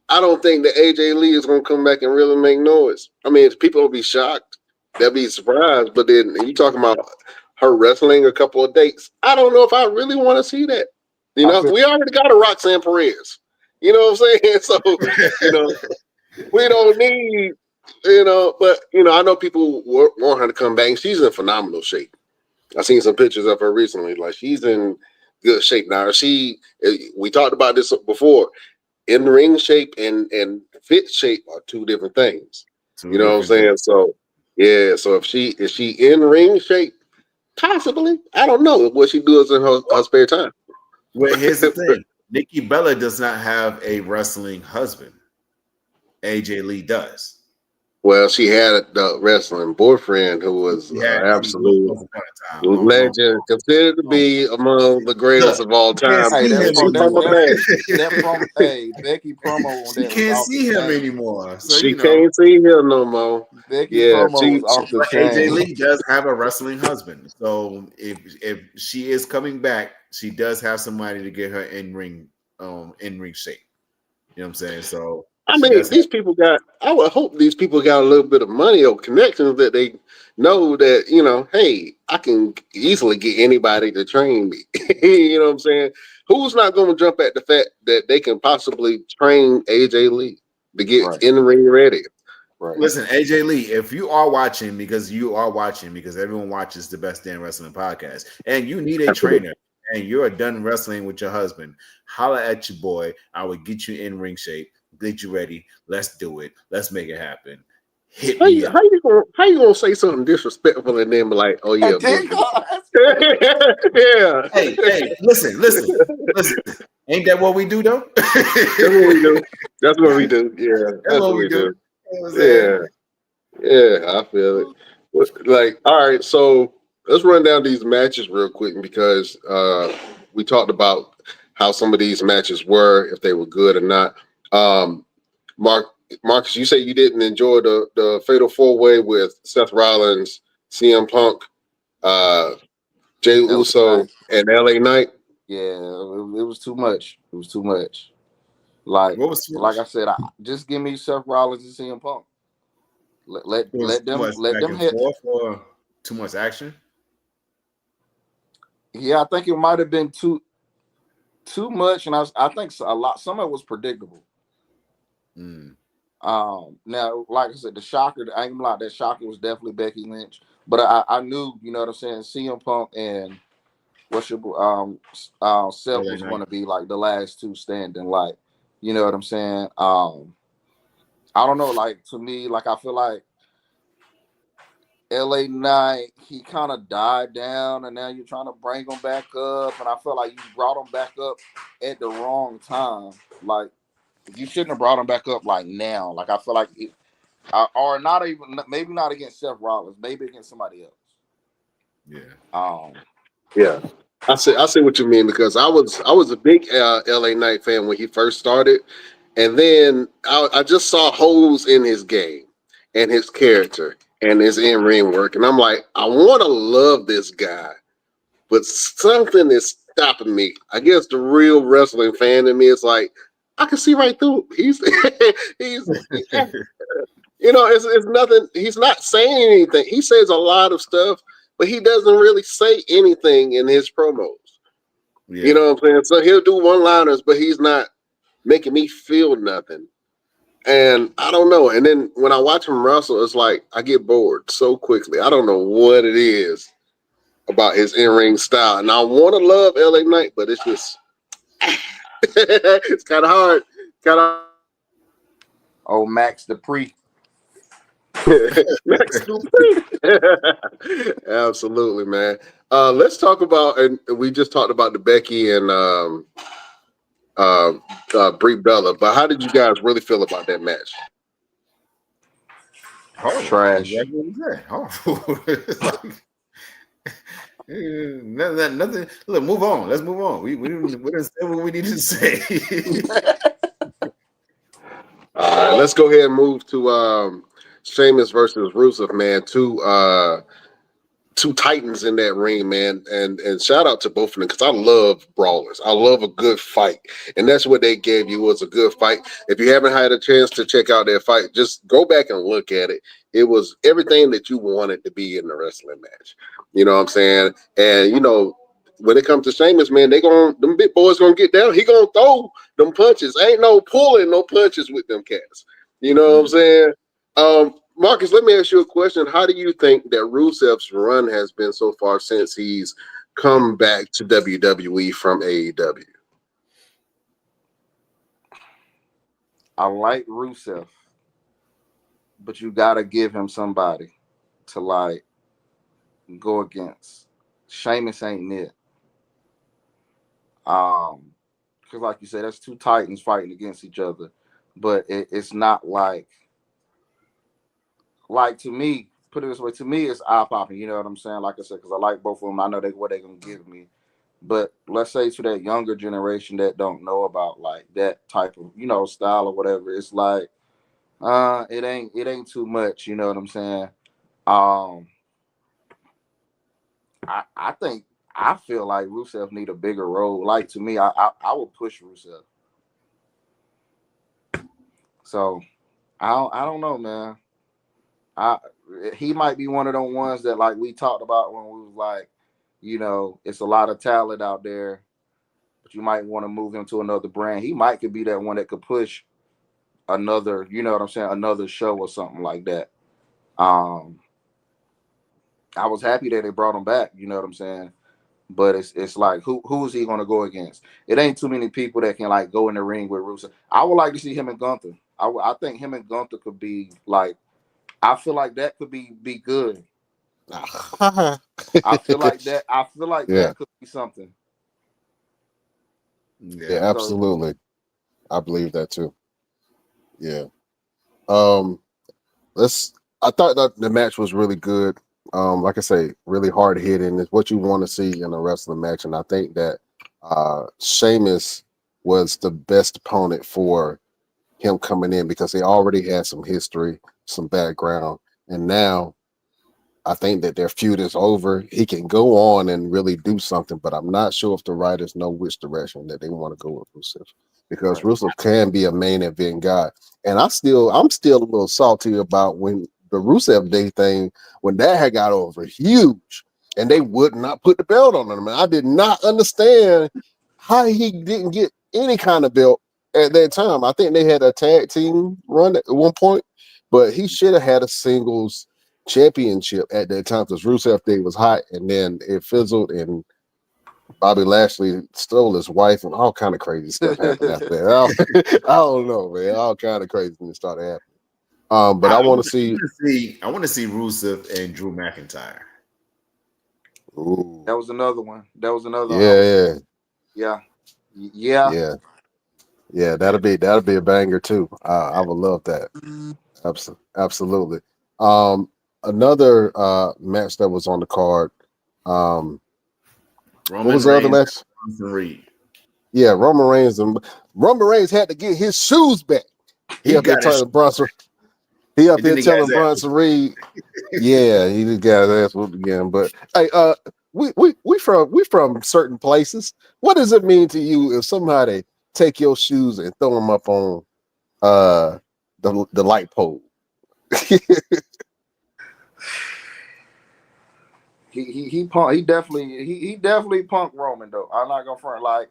I don't think that AJ Lee is going to come back and really make noise. I mean, people will be shocked. They'll be surprised. But then you talking about her wrestling a couple of dates. I don't know if I really want to see that. You know, we already got a Roxanne Perez. You know what I'm saying? So, you know, we don't need, but, I know people want her to come back. She's in phenomenal shape. I've seen some pictures of her recently. Like, she's in good shape now. We talked about this before. In ring shape and fit shape are two different things. You know what I'm saying? So yeah. So if she in ring shape, possibly, I don't know what she does in her spare time. Well, here's the thing: Nikki Bella does not have a wrestling husband. AJ Lee does. Well, she had the wrestling boyfriend who was absolute legend, considered to be among the greatest of all time. Hey, Becky promo on that. She can't see him anymore. So, she can't see him no more. Becky promo was off the chain. AJ Lee does have a wrestling husband. So if she is coming back, she does have somebody to get her in ring shape. You know what I'm saying? So I mean, I would hope these people got a little bit of money or connections that they know that, hey, I can easily get anybody to train me. You know what I'm saying? Who's not going to jump at the fact that they can possibly train AJ Lee to get in the ring ready? Right. Listen, AJ Lee, if you are watching, because everyone watches the Best Damn Wrestling podcast, and you need a trainer, and you're done wrestling with your husband, holla at your boy. I would get you in ring shape. Get you ready. Let's do it. Let's make it happen. Hit me up. How you gonna say something disrespectful and then be like, oh yeah, yeah. Hey, listen. Ain't that what we do though? That's what we do. Yeah, that's what we do. Yeah. Yeah, I feel it. Like, all right, so let's run down these matches real quick because we talked about how some of these matches were, if they were good or not. Um, Mark, Marcus, you say you didn't enjoy the Fatal Four Way with Seth Rollins, CM Punk, uh, Jay LA Uso, Knight. and LA Knight. Yeah, it was too much. It was too much. Like What was too like much? I said, just give me Seth Rollins and CM Punk. Let let, It was let too them much let back them and hit. forth, or too much action. Yeah, I think it might have been too much, and I think a lot. Some of it was predictable. Mm. Now, like I said, the shocker, I ain't gonna lie, that shocker was definitely Becky Lynch. But I knew, you know what I'm saying, CM Punk and what's your Seth LA was going Knight. to be like the last two standing. Like, you know what I'm saying. I don't know. Like to me, like I feel like LA Knight, he kind of died down, and now you're trying to bring him back up, and I feel like you brought him back up at the wrong time. Like you shouldn't have brought him back up like now. Like I feel like or not even maybe not against Seth Rollins, maybe against somebody else. Yeah. Um, Yeah, I see what you mean because I was a big LA Knight fan when he first started, and then I just saw holes in his game and his character and his in ring work, and I'm like, I want to love this guy, but something is stopping me. I guess the real wrestling fan in me is like, I can see right through him. He's it's nothing. He's not saying anything. He says a lot of stuff, but he doesn't really say anything in his promos. You Yeah. know what I'm saying? So he'll do one-liners, but he's not making me feel nothing. And I don't know. And then when I watch him wrestle, it's like I get bored so quickly. I don't know what it is about his in-ring style. And I want to love LA Knight, but it's just it's kind of hard. Kind of oh Max Dupree. Next Absolutely, man. Let's talk about, and we just talked about the Becky and uh, Brie Bella, but how did you guys really feel about that match? Horrible. Trash. Exactly what you said. Horrible. It's like, nothing. Look, move on. Let's move on. We didn't say what we needed to say. All right, let's go ahead and move to Sheamus versus Rusev, man. Two titans in that ring, man, and shout out to both of them because I love brawlers. I love a good fight, and that's what they gave you was a good fight. If you haven't had a chance to check out their fight, just go back and look at it. It was everything that you wanted to be in the wrestling match. You know what I'm saying? And when it comes to Sheamus, man, them big boys gonna get down. He gonna throw them punches. Ain't no pulling no punches with them cats. You know what I'm saying? Marcus, let me ask you a question. How do you think that Rusev's run has been so far since he's come back to WWE from AEW? I like Rusev, but you gotta give him somebody to like go against. Sheamus ain't it. Because like you said, that's two titans fighting against each other, but it's not like to me. Put it this way, to me, it's eye popping. You know what I'm saying? Like I said, because I like both of them. I know what they're gonna give me. But let's say to that younger generation that don't know about like that type of style or whatever, it's like it ain't too much. You know what I'm saying? Um, I think I feel like Rusev need a bigger role. Like to me, I would push Rusev. So I don't know, man. I he might be one of them ones that like we talked about when we was like, it's a lot of talent out there, but you might want to move him to another brand. He might could be that one that could push another, you know what I'm saying, another show or something like that. Um, I was happy that they brought him back. You know what I'm saying? But it's like who's he gonna go against? It ain't too many people that can like go in the ring with Rusev. I would like to see him and Gunther. I think him and Gunther could be like. I feel like that could be good. I feel like that. I feel like Yeah, that could be something. yeah, Yeah. So absolutely. I believe that too. Yeah. Um, let's. I thought that the match was really good. Like I say, really hard hitting is what you want to see in a wrestling match, and I think that Sheamus was the best opponent for him coming in because he already had some history, some background, and now I think that their feud is over. He can go on and really do something, but I'm not sure if the writers know which direction that they want to go with Rusev, because Right. Rusev can be a main event guy. And I'm still a little salty about when the Rusev Day thing, when that had got over huge, and they would not put the belt on him. And I did not understand how he didn't get any kind of belt at that time. I think they had a tag team run at one point, but he should have had a singles championship at that time because Rusev Day was hot, and then it fizzled, and Bobby Lashley stole his wife, and all kind of crazy stuff happened after that. I don't know, man. All kind of crazy things started happening. But I want to see. I want to see Rusev and Drew McIntyre. Ooh, That was another one. That was another one. yeah, Yeah. yeah. That'll be a banger too. I would love that. Absolutely. Another match that was on the card. What was the other match? Yeah, Roman Reigns. Roman Reigns had to get his shoes back. He up there telling Bronson. He up there telling Bronson Reed. Yeah, he just got his ass whooped again. But hey, we from certain places. What does it mean to you if somebody take your shoes and throw them up on the light pole? He definitely punked Roman though. I'm not gonna front, like,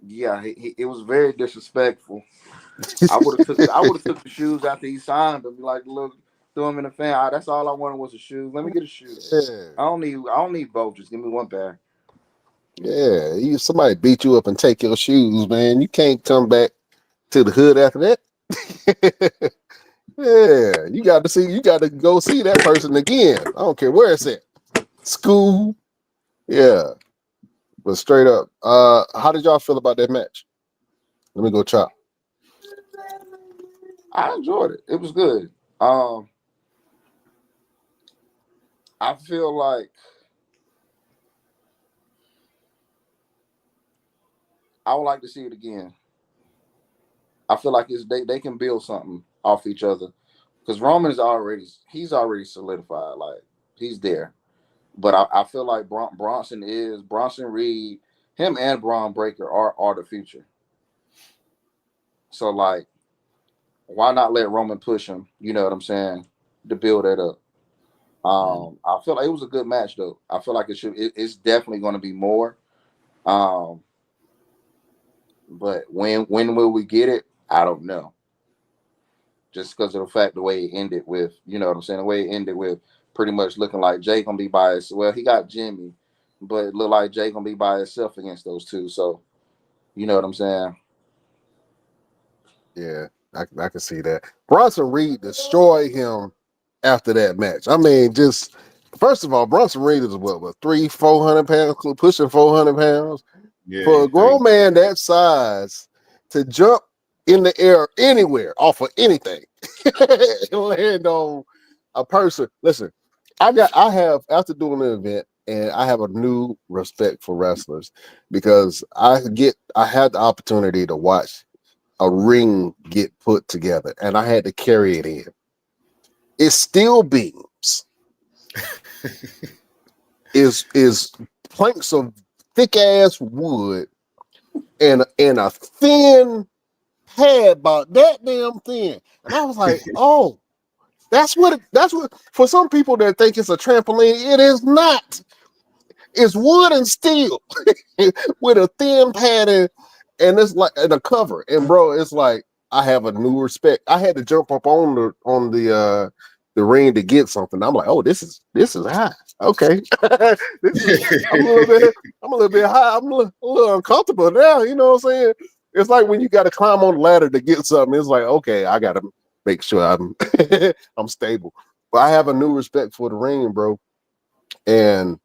yeah, it was very disrespectful. I would have took the shoes after he signed them. Be like, look, throw them in the fan. That's all I wanted was a shoe. Let me get a shoe. Yeah. I don't need both. Just give me one pair. Yeah, somebody beat you up and take your shoes, man. You can't come back to the hood after that. Yeah, you got to go see that person again. I don't care where it's at. School. Yeah. But straight up, how did y'all feel about that match? Let me go chop. I enjoyed it. It was good. I feel like I would like to see it again. I feel like they can build something off each other, because Roman he's already solidified. Like, he's there. But I feel like Bronson Reed, him and Braun Breaker are the future. So, like, why not let Roman push him? You know what I'm saying? To build that up. I feel like it was a good match though. I feel like it's definitely going to be more. But when will we get it? I don't know. Just because of the fact the way it ended with, you know what I'm saying? The way it ended with pretty much looking like Jay gonna be by his. Well, he got Jimmy, but it looked like Jay gonna be by himself against those two. So, you know what I'm saying? Yeah, I can see that. Bronson Reed destroyed him after that match. I mean, just first of all, Bronson Reed is what 400 pounds, pushing 400 pounds. Yeah, For a grown man that size to jump in the air anywhere off of anything and land on a person. Listen, I have after doing an event, and I have a new respect for wrestlers because I had the opportunity to watch a ring get put together, and I had to carry it in. It's steel beams. is planks of thick ass wood and a thin pad about that damn thin. And I was like, oh, that's what for some people that think it's a trampoline, it is not. It's wood and steel with a thin padding, and it's like and a cover. And bro, it's like I have a new respect. I had to jump up on the ring to get something. I'm like, oh, this is high. Okay, I'm a little bit high. I'm a little uncomfortable now. You know what I'm saying? It's like when you got to climb on the ladder to get something. It's like, okay, I got to make sure I'm I'm stable. But I have a new respect for the ring, bro. And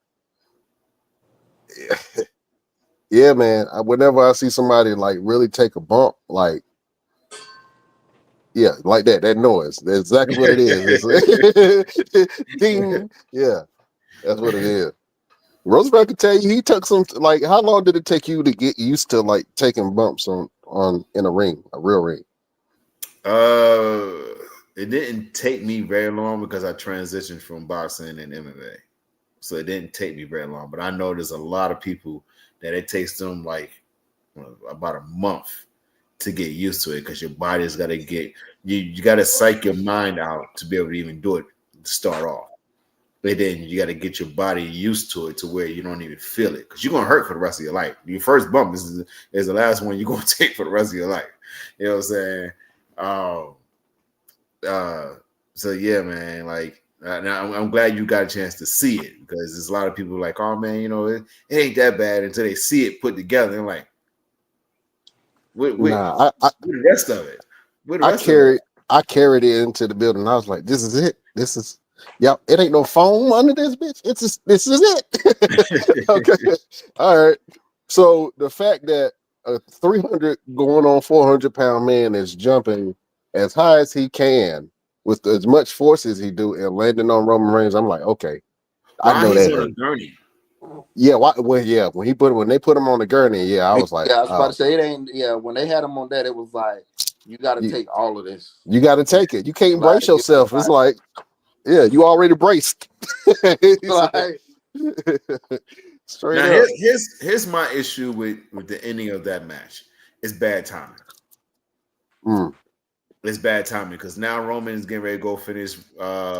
yeah, man. Whenever I see somebody like really take a bump, like Yeah, like that. That noise. That's exactly what it is. It's ding. Yeah, that's what it is. Roosevelt could tell you he took some. Like, how long did it take you to get used to like taking bumps on in a ring, a real ring? It didn't take me very long because I transitioned from boxing and MMA, so it didn't take me very long. But I know there's a lot of people that it takes them like about a month to get used to it because your body's got to get you got to psych your mind out to be able to even do it to start off. But then you got to get your body used to it to where you don't even feel it because you're gonna hurt for the rest of your life. Your first bump is the last one you're gonna take for the rest of your life. You know what I'm saying? So yeah, man. Like now, I'm glad you got a chance to see it because there's a lot of people like, oh man, it ain't that bad until they see it put together. And like, what Nah, the rest of it? What the I rest of it? carried it into the building. I was like, this is it. This is yep. It ain't no foam under this bitch. This is it. Okay. All right. So the fact that a 300 going on 400-pound man is jumping as high as he can with as much force as he do and landing on Roman Reigns, I'm like, okay, I Why know he's that on a hurt. gurney? Yeah, yeah. When they put him on the gurney, yeah, I was like, Yeah, I was about to say it ain't. Yeah, when they had him on that, it was like you got to you, take all of this. you got to take it. You can't Like brace it was yourself. It's like, yeah, you already braced. like Straight Now up. here's my issue with the ending of that match. It's bad timing. Mm. It's bad timing because now Roman is getting ready to go finish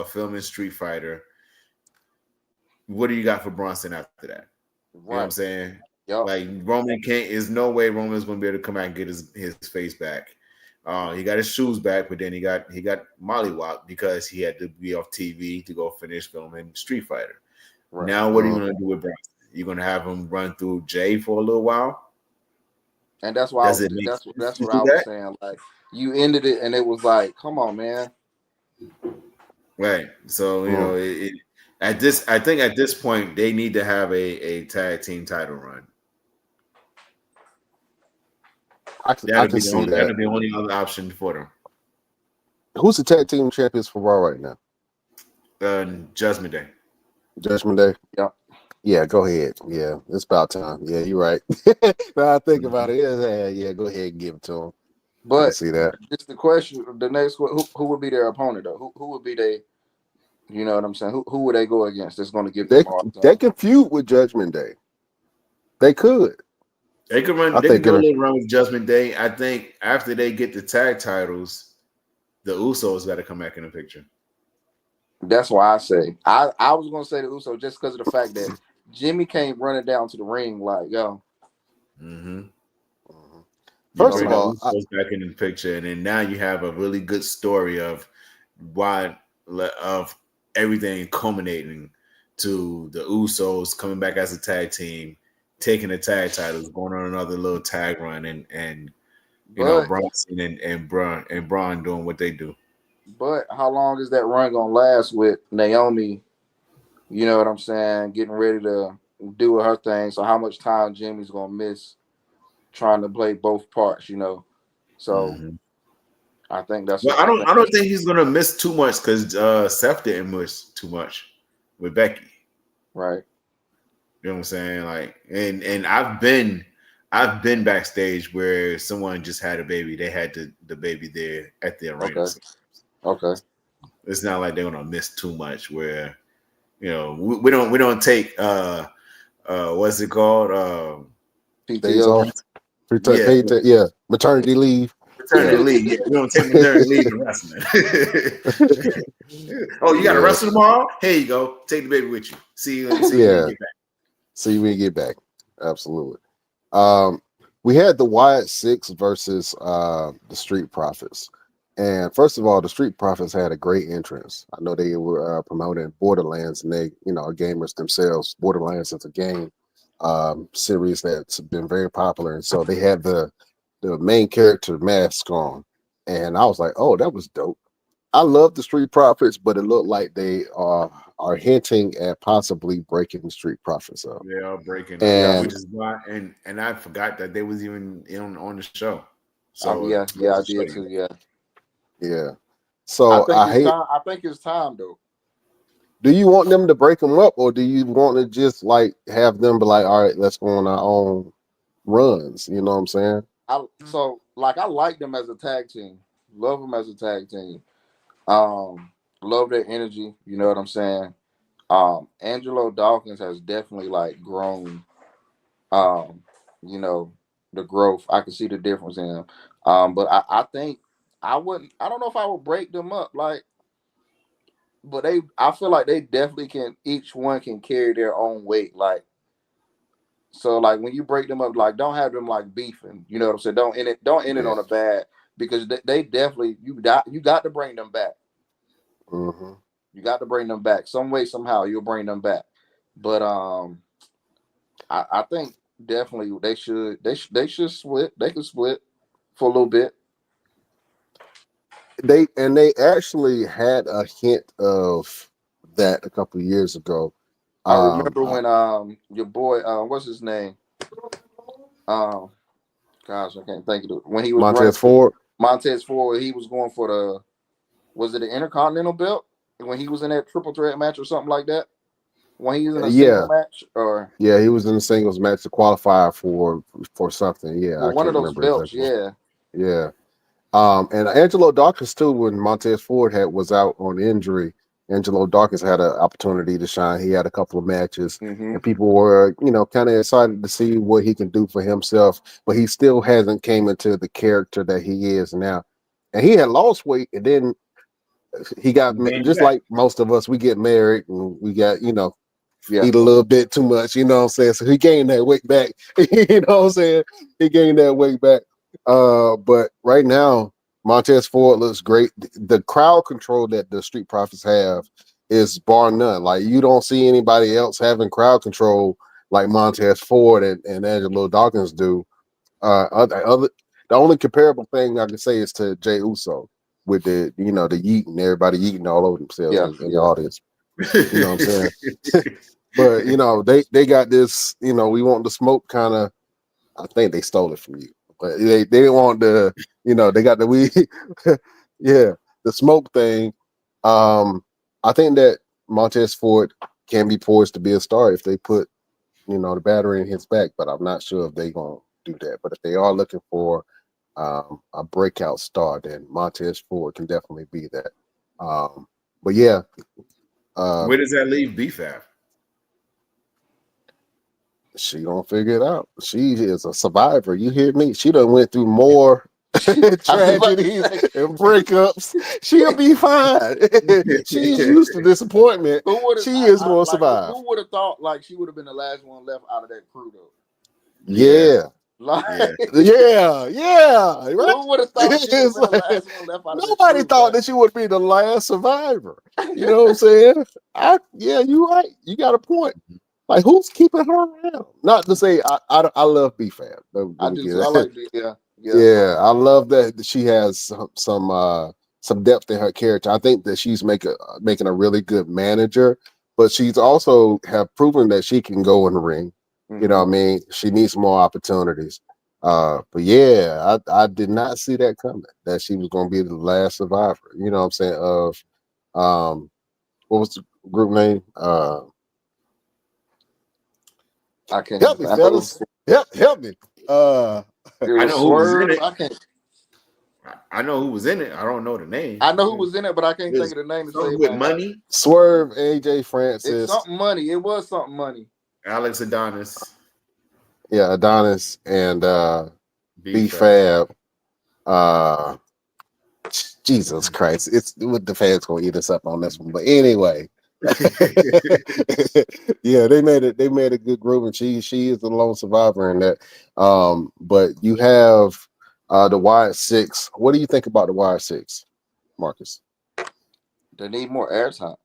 filming Street Fighter. What do you got for Bronson after that? You know what I'm right. saying? Yup. Like Roman can't. There's no way Roman's going to be able to come out and get his face back. He got his shoes back, but then he got mollywopped because he had to be off TV to go finish filming Street Fighter. Right. Now, what are you going to do with Bronson? You're going to have him run through Jay for a little while? And that's why Does it make sense that's to what do I was that? saying. Like you ended it, and it was like, come on, man. Right. So Mm. I think at this point they need to have a tag team title run. I can see that. That'll be the only other option for them. Who's the tag team champions for Raw right now? Judgment Day. Judgment Day. Yep. Yeah, go ahead. Yeah, it's about time. Yeah, you're right. Now I think about it. Yeah, go ahead and give it to him. I can But see that. just the question, the next one, who would be their opponent though? Who would be they? You know what I'm saying? Who would they go against? That's going to give them more They time. can feud with Judgment Day. They could. They could run. I They could think do a little run with Judgment Day. I think after they get the tag titles, the Usos got to come back in the picture. That's why I say I was going to say the Uso just because of the fact that Jimmy came running down to the ring like, yo. Mm-hmm. You First bring of the all, Usos back in the picture, and then now you have a really good story of everything culminating to the Usos coming back as a tag team, taking the tag titles, going on another little tag run, and But Bronson and Braun doing what they do. but how long is that run going to last with Naomi? You know what I'm saying? Getting ready to do her thing. So how much time Jimmy's going to miss trying to play both parts? You know. So Mm-hmm. I think that's Well, what I don't think he's gonna miss too much because Seth didn't miss too much with Becky. right. You know what I'm saying? Like, and I've been backstage where someone just had a baby. They had the baby there at the arena. Okay. So Okay. it's not like they're gonna miss too much. Where we don't take what's it called days PTO. off. yeah Maternity leave. maternity Yeah. leave. Yeah, we don't take maternity leave in wrestling. Oh, you got to Yeah. wrestle tomorrow? Here you go. Take the baby with you. See you when you get back. See when you get back. Absolutely. We had the Wyatt Six versus the Street Profits. And first of all, the Street Profits had a great entrance. I know they were promoting Borderlands, and they, are gamers themselves. Borderlands is a game series that's been very popular, and so they had the main character mask on, and I was like, oh, that was dope. I love the Street Profits, but it looked like they are hinting at possibly breaking the Street Profits up. They are breaking up, And which is why, and I forgot that they was even on the show. Yeah, So I did too. Yeah. Yeah. So I hate. time. I think it's time though. Do you want them to break them up, or do you want to just like have them be like, all right, let's go on our own runs? You know what I'm saying? I like them as a tag team. Love them as a tag team. Love their energy. You know what I'm saying? Angelo Dawkins has definitely like grown. Um, you know, the growth. I can see the difference in him. But I think I wouldn't. I don't know if I would break them up. Like, but I feel like they definitely can. Each one can carry their own weight. Like, so like when you break them up, like don't have them like beefing. You know what I'm saying? Don't end it Yeah. on a bad, because they definitely you got to bring them back. Mm-hmm. You got to bring them back some way somehow. You'll bring them back. But I think definitely they should split. They can split for a little bit. They actually had a hint of that a couple of years ago. I remember when your boy what's his name? Um gosh, I can't think of it. When he was running Montez Ford. Montez Ford, he was going for was it the Intercontinental belt? When he was in that triple threat match or something like that? When he was in a Yeah, single match or yeah, he was in the singles match to qualify for something. Yeah, for I one of can't those remember belts, exactly. yeah. Yeah. And Angelo Dawkins too, when Montez Ford was out on injury, Angelo Dawkins had an opportunity to shine. He had a couple of matches, Mm-hmm. and people were, kind of excited to see what he can do for himself. But he still hasn't came into the character that he is now. And he had lost weight, and then he got just like most of us. We get married, and we got Yeah. eat a little bit too much, you know what I'm saying? So he gained that weight back. You know what I'm saying? He gained that weight back. But right now, Montez Ford looks great. The crowd control that the Street Profits have is bar none. Like you don't see anybody else having crowd control like Montez Ford and Angelo Dawkins do. The only comparable thing I can say is to Jay Uso with the the yeeting, everybody yeeting all over themselves Yeah. in the Yeah. audience. You know what I'm saying? But they got this, we want the smoke kind of. I think they stole it from you, but they didn't want the, they got the weed, yeah, the smoke thing. I think that Montez Ford can be poised to be a star if they put, the battery in his back, but I'm not sure if they gonna do that. But if they are looking for a breakout star, then Montez Ford can definitely be that. But yeah, Where does that leave BFAB? she gonna figure it out. She is a survivor. You hear me? She done went through more I was about to tragedies say, and breakups. She'll be fine. She's used to disappointment. who would have She is gonna like survive. who would have thought like she would have been the last one left out of that crew though? Yeah. Like Yeah. Right. who would have thought she would have It's been the like, last one left out of that nobody crew? thought that she would be the last survivor. You know what I'm saying? Yeah, you right. You got a point. Like, who's keeping her around? Not to say I love BFAB. I do too. I like the yeah. Yeah, I love that she has some depth in her character. I think that she's making a really good manager, but she's also have proven that she can go in the ring. You know what I mean? She needs more opportunities. But yeah, I did not see that coming, that she was going to be the last survivor. You know what I'm saying? Of what was the group name? I can't. Help me, fellas. Help me. It I was know who was in Swerve. it. I can't. I know who was in it. I don't know the name. I know who was in it, but I can't It think was of the name to something save with my life. money. Swerve, AJ It's Francis. something money. It was something money. Alex Adonis. Yeah, Adonis and B-Fab. B-Fab. Jesus Christ. It's what the fans gonna eat us up on this one. But anyway. Yeah, they made a good group, and she is the lone survivor in that. But you have the Wide Six. What do you think about the Wide Six, Marcus? They need more airtime.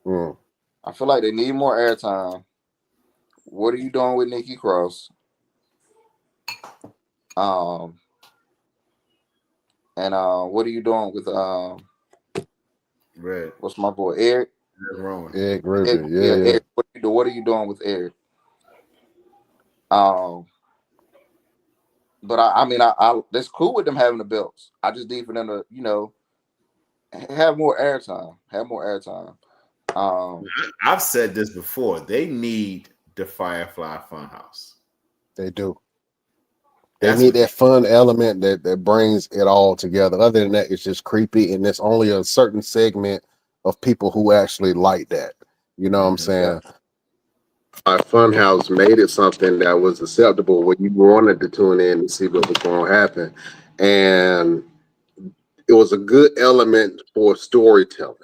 Mm. I feel like they need more airtime. What are you doing with Nikki Cross? And what are you doing with Red. what's my boy Eric? Rowan. Eric Rubin. Yeah. Eric. What are you doing with Eric? But I mean, I that's cool with them having the belts. I just need for them to, have more airtime. Have more airtime. I've said this before. They need the Firefly Funhouse. They do. They That's need what that fun element that brings it all together. Other than that, it's just creepy, and there's only a certain segment of people who actually like that. You know what I'm Yeah, saying? Our Funhouse made it something that was acceptable when you wanted to tune in and see what was going to happen, and it was a good element for storytelling.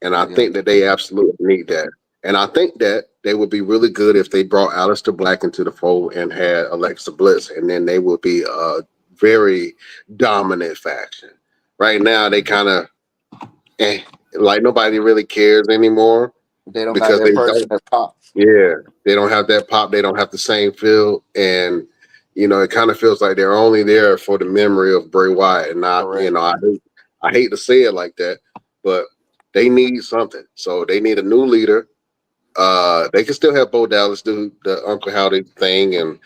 And I yeah, think that they absolutely need that. And I think that they would be really good if they brought Aleister Black into the fold and had Alexa Bliss, and then they would be a very dominant faction. Right now, they kind of like nobody really cares anymore they don't got because that they person don't. that pop. Yeah, they don't have that pop. They don't have the same feel, and it kind of feels like they're only there for the memory of Bray Wyatt. And not, Correct. I hate to say it like that, but they need something. So they need a new leader. They can still have Bo Dallas do the Uncle Howdy thing and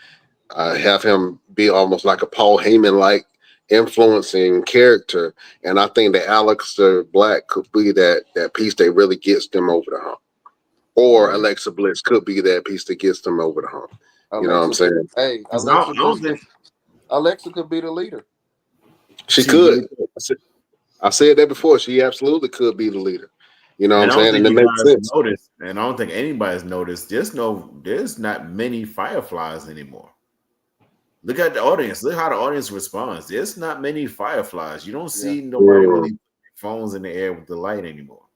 have him be almost like a Paul Heyman like influencing character. And I think that Aleister Black could be that piece that really gets them over the hump. Or Yeah. Alexa Bliss could be that piece that gets them over the hump. You know what I'm Alexa, saying? hey, 'cause I don't think Alexa could be the leader. She she could. really could. I said that before. She absolutely could be the leader. You know what I'm And I don't saying? think And it you makes guys sense. noticed, and I don't think anybody's noticed. There's not many Fireflies anymore. Look at the audience. Look how the audience responds. There's not many Fireflies. You don't Yeah, see nobody Yeah. really putting phones in the air with the light anymore.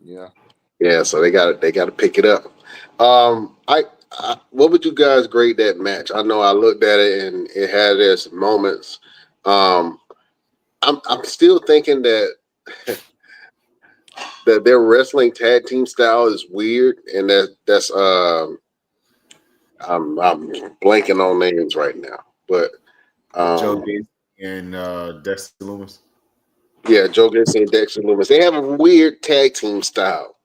yeah. Yeah, so they got to pick it up. What would you guys grade that match? I know I looked at it and it had its moments. Um, I'm still thinking that that their wrestling tag team style is weird, and that's I'm blanking on names right now, but Joe um, Gacy and Dexter Loomis. yeah, Joe Gacy and Dexter Loomis. They have a weird tag team style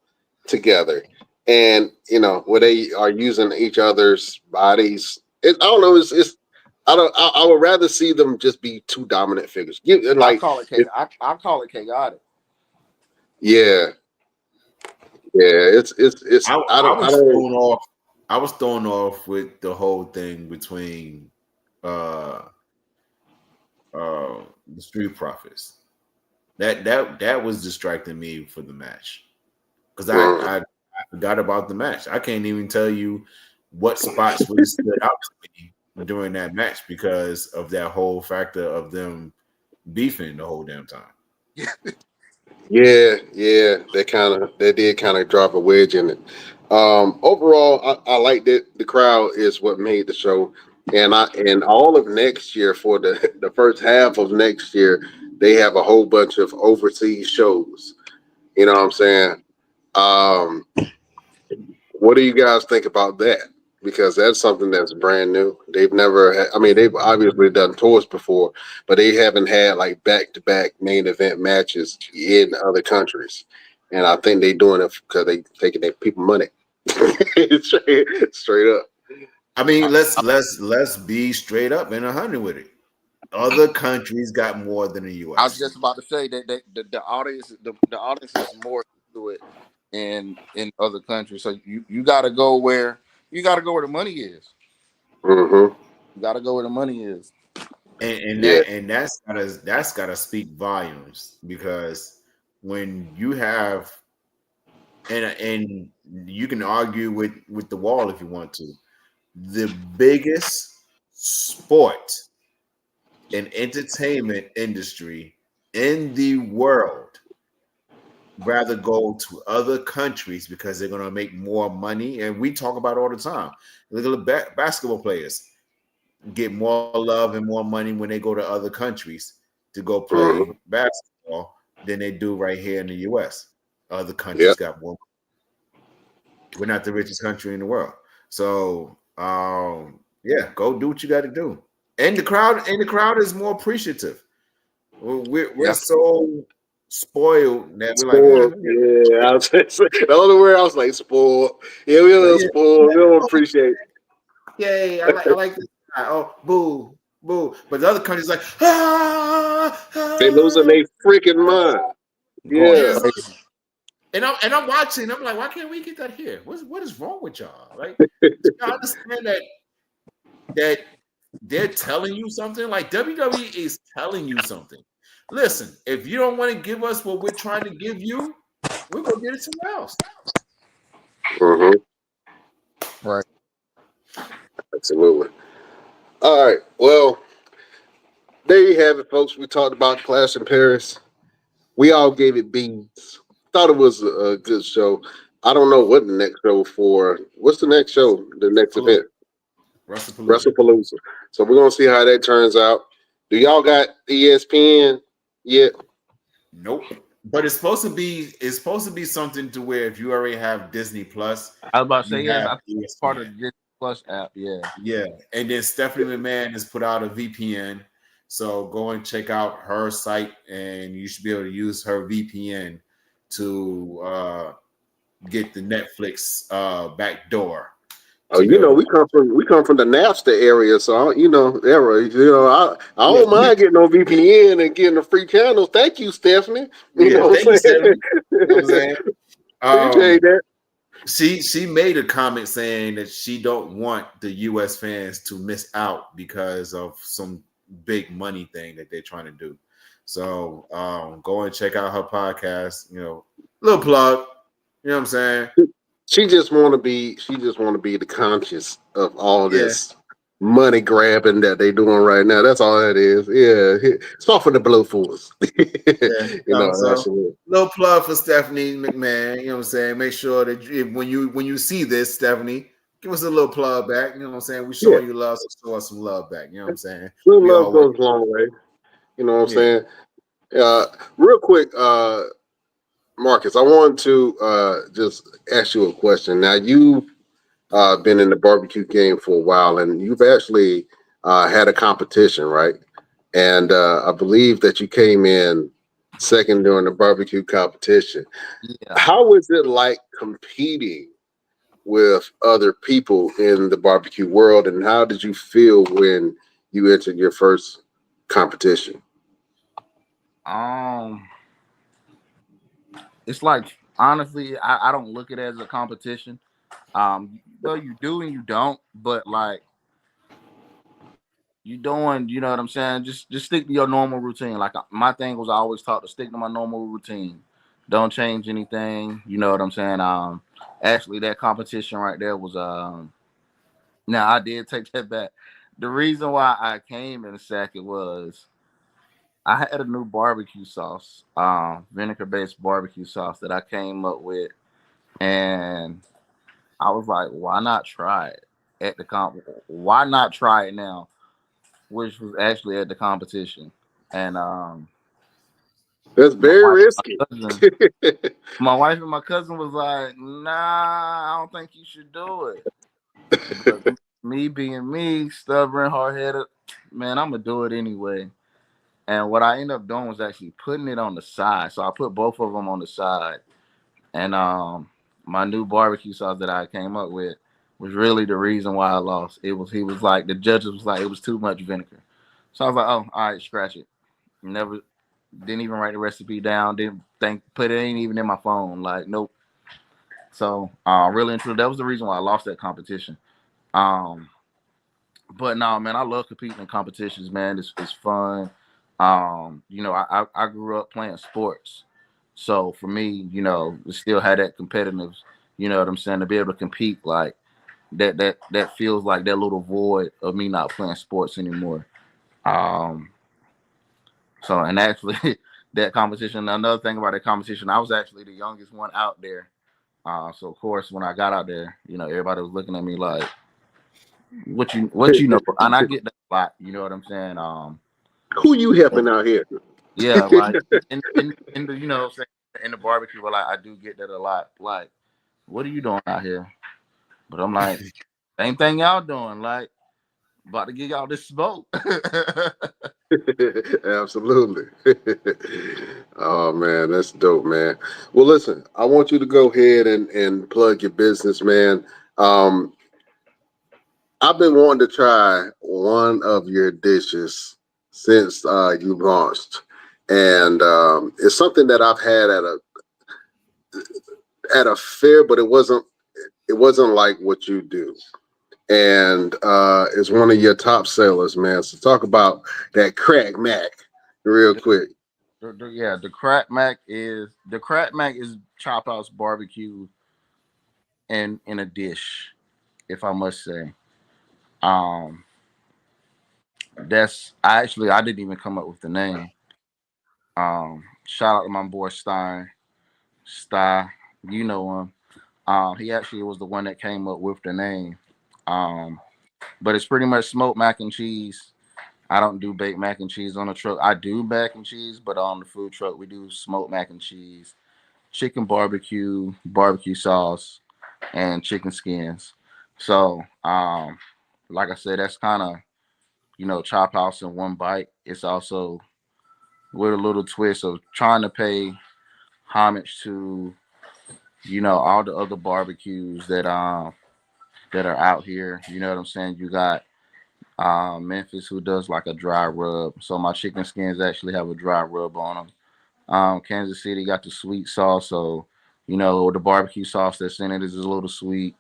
together, and where they are using each other's bodies. I don't know. It's I don't. I would rather see them just be two dominant figures. I Like, call it it, I call it chaotic. yeah, yeah. It's. I, I I don't. I was don't. thrown off. I was thrown off with the whole thing between uh the Street Profits. That was distracting me for the match because Mm, I forgot about the match. I can't even tell you what spots really stood out to me during that match because of that whole factor of them beefing the whole damn time. yeah, yeah. They did kind of drop a wedge in it. Overall, I like that the crowd is what made the show, and all of next year for the first half of next year, they have a whole bunch of overseas shows. You know what I'm saying? Um, what do you guys think about that? Because that's something that's brand new. They've never had, I mean, they've obviously done tours before, but they haven't had like back to back main event matches in other countries. And I think they're doing it because they taking their people money. Straight up. I mean, I, let's be straight up and 100 with it. Other countries got more than the I was U.S. just about to say that the audience is more into it in other countries. So you got to go where the money is. Mm-hmm. You got to go where the money is. And Yeah. that's gotta speak volumes because when you have and you can argue with the wall if you want to, the biggest sport and entertainment industry in the world rather go to other countries because they're going to make more money. And we talk about it all the time. Look at the basketball players get more love and more money when they go to other countries to go Mm-hmm. play basketball than they do right here in the U.S. Other Yeah. countries got more. We're not the richest country in the world. So yeah, go do what you got to do. And the crowd is more appreciative. We're Yeah. so spoiled that we're like, Spoiled. Yeah. The only word I was like spoiled. Yeah, we a little yeah, spoiled. We don't appreciate. yay, I like this Oh, boo, boo. But the other country's like, ah, They losing ah, their freaking mind. Going Yeah. yeah. crazy. And I'm watching. I'm like, why can't we get that here? What is wrong with y'all? Like, do you understand that they're telling you something? Like WWE is telling you something. Listen, if you don't want to give us what we're trying to give you, we're gonna get it somewhere else. Mm-hmm. Right. Absolutely. All right. Well, there you have it, folks. We talked about Clash in Paris. We all gave it beans. Thought it was a good show. I don't know what the next show for. What's the next show? The next WrestlePalooza. event? WrestlePalooza. WrestlePalooza. So we're gonna see how that turns out. Do y'all got ESPN yet? Nope. But it's supposed to be something to where if you already have Disney Plus, I was about to you say, yeah, have I think it's part of ESPN. the Disney Plus app. Yeah. Yeah. And then Stephanie McMahon has put out a VPN. So go and check out her site and you should be able to use her VPN to get the Netflix back door Oh, to be able to we come from the NAFTA area, so era. I yeah, don't mind getting on VPN and getting the free channels. Thank you, Stephanie. You yeah. know what Thank you, I'm Stephanie. You know what I'm saying? saying? Appreciate that. She made a comment saying that she don't want the US fans to miss out because of some big money thing that they're trying to do. So go and check out her podcast, little plug, you know what I'm saying? She just want to be the conscious of all Yeah, this money grabbing that they doing right now. That's all that is. Yeah, soften the blow for us. yeah. So Absolutely. little plug for Stephanie McMahon, you know what I'm saying? Make sure that when you see this, Stephanie, give us a little plug back. You know what I'm saying? We Yeah, showing you love, so show us some love back. You know what I'm saying? little We love always goes a long way. You know what I'm yeah. saying? Real quick, Marcus, I wanted to just ask you a question. Now, you've been in the barbecue game for a while, and you've actually had a competition, right? And I believe that you came in second during the barbecue competition. Yeah. How was it like competing with other people in the barbecue world, and how did you feel when you entered your first competition? Um, it's like honestly, I don't look at it as a competition. Well, you do and you don't, but like you doing, you know what I'm saying? Just stick to your normal routine. Like my thing was I always taught to stick to my normal routine. Don't change anything. You know what I'm saying? Actually that competition right there was now I did take that back. The reason why I came in a second was I had a new barbecue sauce, vinegar based barbecue sauce that I came up with, and I was like, why not try it at the Why not try it now? Which was actually at the competition, and That's my very wife, risky. my cousin, my wife and my cousin was like, nah, I don't think you should do it. But me being me, stubborn, hard headed, man, I'm gonna do it anyway. And what I ended up doing was actually putting it on the side. So I put both of them on the side. And my new barbecue sauce that I came up with was really the reason why I lost. He was like the judges was like it was too much vinegar. So I was like, oh, all right, scratch it. Never didn't even write the recipe down. Didn't think put it ain't even in my phone. Like nope. So really and truly, that was the reason why I lost that competition. Um, but no, man, I love competing in competitions, man. It's fun. I grew up playing sports. So for me, we still had that competitive, you know what I'm saying, to be able to compete like that feels like that little void of me not playing sports anymore. Um so and actually that competition, another thing about that competition, I was actually the youngest one out there. So of course when I got out there, everybody was looking at me like, what you know, and I get that a lot, you know what I'm saying? Who you helping out here? Yeah, like in the what I'm saying, in the barbecue, but like I do get that a lot. Like, what are you doing out here? But I'm like, same thing y'all doing. Like, about to give y'all this smoke. Absolutely. Oh man, that's dope, man. Well, listen, I want you to go ahead and plug your business, man. Um, I've been wanting to try one of your dishes since you launched, and it's something that I've had at a fair, but it wasn't like what you do, and it's one of your top sellers, man. So talk about that crack mac real quick. The crack mac is chop house barbecue and in a dish, if I must say. Um, I didn't even come up with the name. Shout out to my boy Stein, you know him. He actually was the one that came up with the name. Um, but it's pretty much smoked mac and cheese. I don't do baked mac and cheese on the truck. I do mac and cheese, but on the food truck we do smoked mac and cheese, chicken barbecue sauce, and chicken skins. So, like I said, that's kind of chop house in one bite. It's also with a little twist of trying to pay homage to all the other barbecues that are out here. You know what I'm saying? You got Memphis who does like a dry rub. So my chicken skins actually have a dry rub on them. Kansas City got the sweet sauce, so the barbecue sauce that's in it is a little sweet.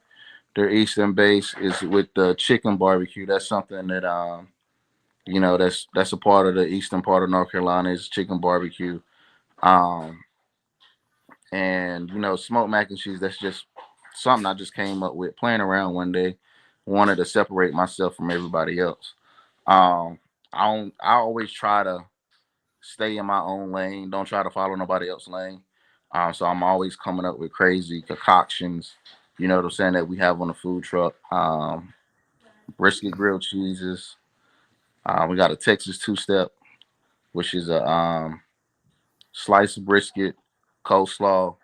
Their Eastern base is with the chicken barbecue. That's something that that's a part of the eastern part of North Carolina is chicken barbecue. Um, and smoked mac and cheese. That's just something I just came up with playing around one day. Wanted to separate myself from everybody else. Um, I always try to stay in my own lane. Don't try to follow nobody else's lane. So I'm always coming up with crazy concoctions. You know what I'm saying that we have on the food truck. Brisket grilled cheeses. We got a Texas two-step, which is a sliced brisket, coleslaw,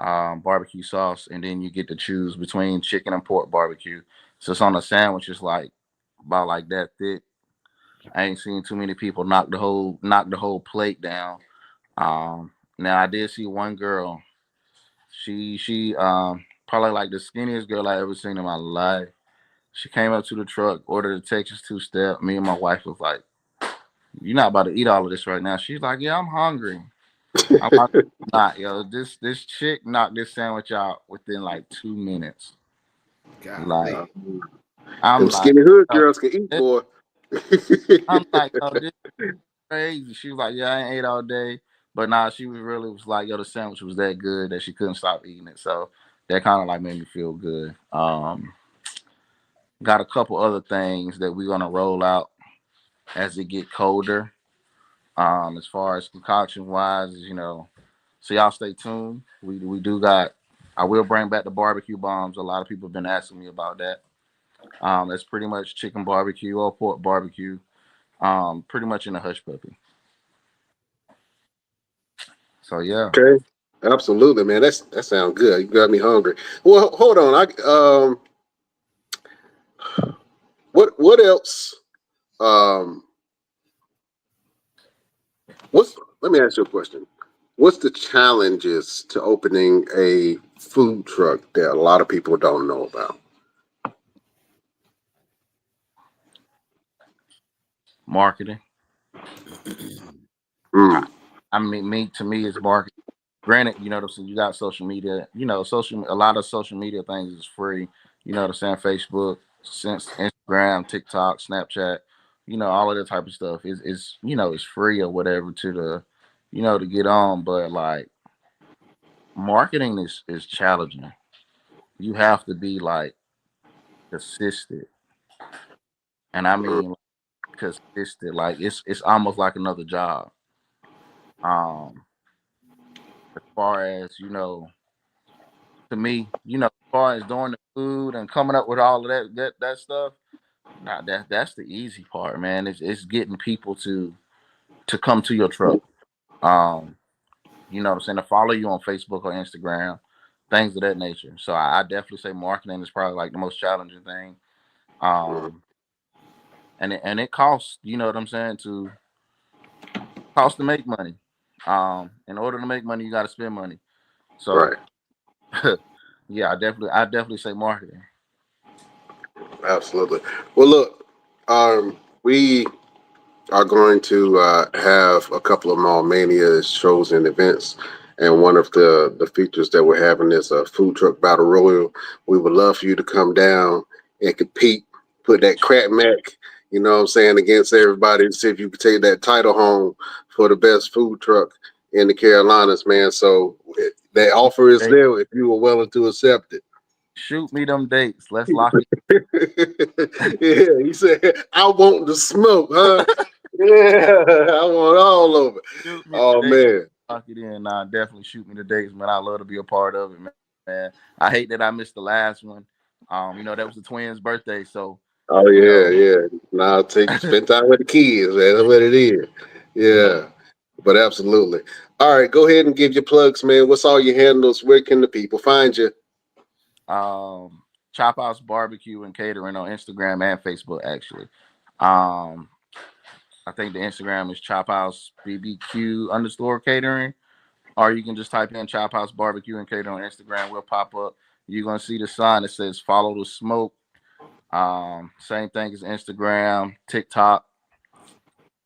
barbecue sauce, and then you get to choose between chicken and pork barbecue. So it's on a sandwich. It's like about like that thick. I ain't seen too many people knock the whole plate down. Now I did see one girl. She probably like the skinniest girl I ever seen in my life. She came up to the truck, ordered a Texas two step. Me and my wife was like, "You're not about to eat all of this right now." She's like, "Yeah, I'm hungry." I'm like, "Not, yo. This chick knocked this sandwich out within like 2 minutes." Like, Golly. Them I'm like, skinny hood yo, girls can eat, this, boy. I'm like, yo, this crazy. She was like, "Yeah, I ain't ate all day," but nah, she was like, "Yo, the sandwich was that good that she couldn't stop eating it." So that kind of like made me feel good. Got a couple other things that we're gonna roll out as it get colder. As far as concoction wise, so y'all stay tuned. We do got. I will bring back the barbecue bombs. A lot of people have been asking me about that. That's pretty much chicken barbecue or pork barbecue. Pretty much in the hush puppy. So yeah. Okay, absolutely, man. That sounds good. You got me hungry. Well, hold on. What else? Um, what's Let me ask you a question. What's the challenges to opening a food truck that a lot of people don't know about? Marketing. I, Mm, I mean, me to me, it's marketing. Granted, so you got social media. A lot of social media things is free. You know what I'm saying? Facebook, since Instagram, TikTok, Snapchat. All of that type of stuff is free or whatever to get on. But like marketing is challenging. You have to be like consistent, and I mm, mean like, consistent. Like it's almost like another job. Um, as far as to me, as far as doing the food and coming up with all of that stuff, nah, that's the easy part, man. It's getting people to come to your truck. Um, you know what I'm saying, to follow you on Facebook or Instagram, things of that nature. So I definitely say marketing is probably like the most challenging thing. mm. Um, and it costs, you know what I'm saying, to cost to make money. In order to make money, you got to spend money. So Right. yeah, I definitely say marketing. Absolutely. Well, look, we are going to have a couple of Mall Mania shows and events. And one of the features that we're having is a food truck battle royal. We would love for you to come down and compete, put that crap mac, you know what I'm saying, against everybody and see if you can take that title home for the best food truck in the Carolinas, man. So that offer is Hey, there if you are willing to accept it. shoot me them dates. Let's lock it. Yeah, he said, I want the smoke, huh? Yeah, I want all of it. Shoot me Oh the dates. man. Lock it in. Nah, definitely shoot me the dates, man. I love to be a part of it, man. I hate that I missed the last one. That was the twins' birthday, so Oh you yeah, know. yeah. Now take spend time with the kids, man. That's what it is. Yeah. But absolutely. All right, go ahead and give your plugs, man. What's all your handles? Where can the people find you? Chop House Barbecue and Catering on Instagram and Facebook, actually. Um, I think the Instagram is Chop House BBQ _ catering, or you can just type in Chop House Barbecue and Catering on Instagram. We'll pop up. You're gonna see the sign that says "Follow the Smoke." Same thing as Instagram, TikTok.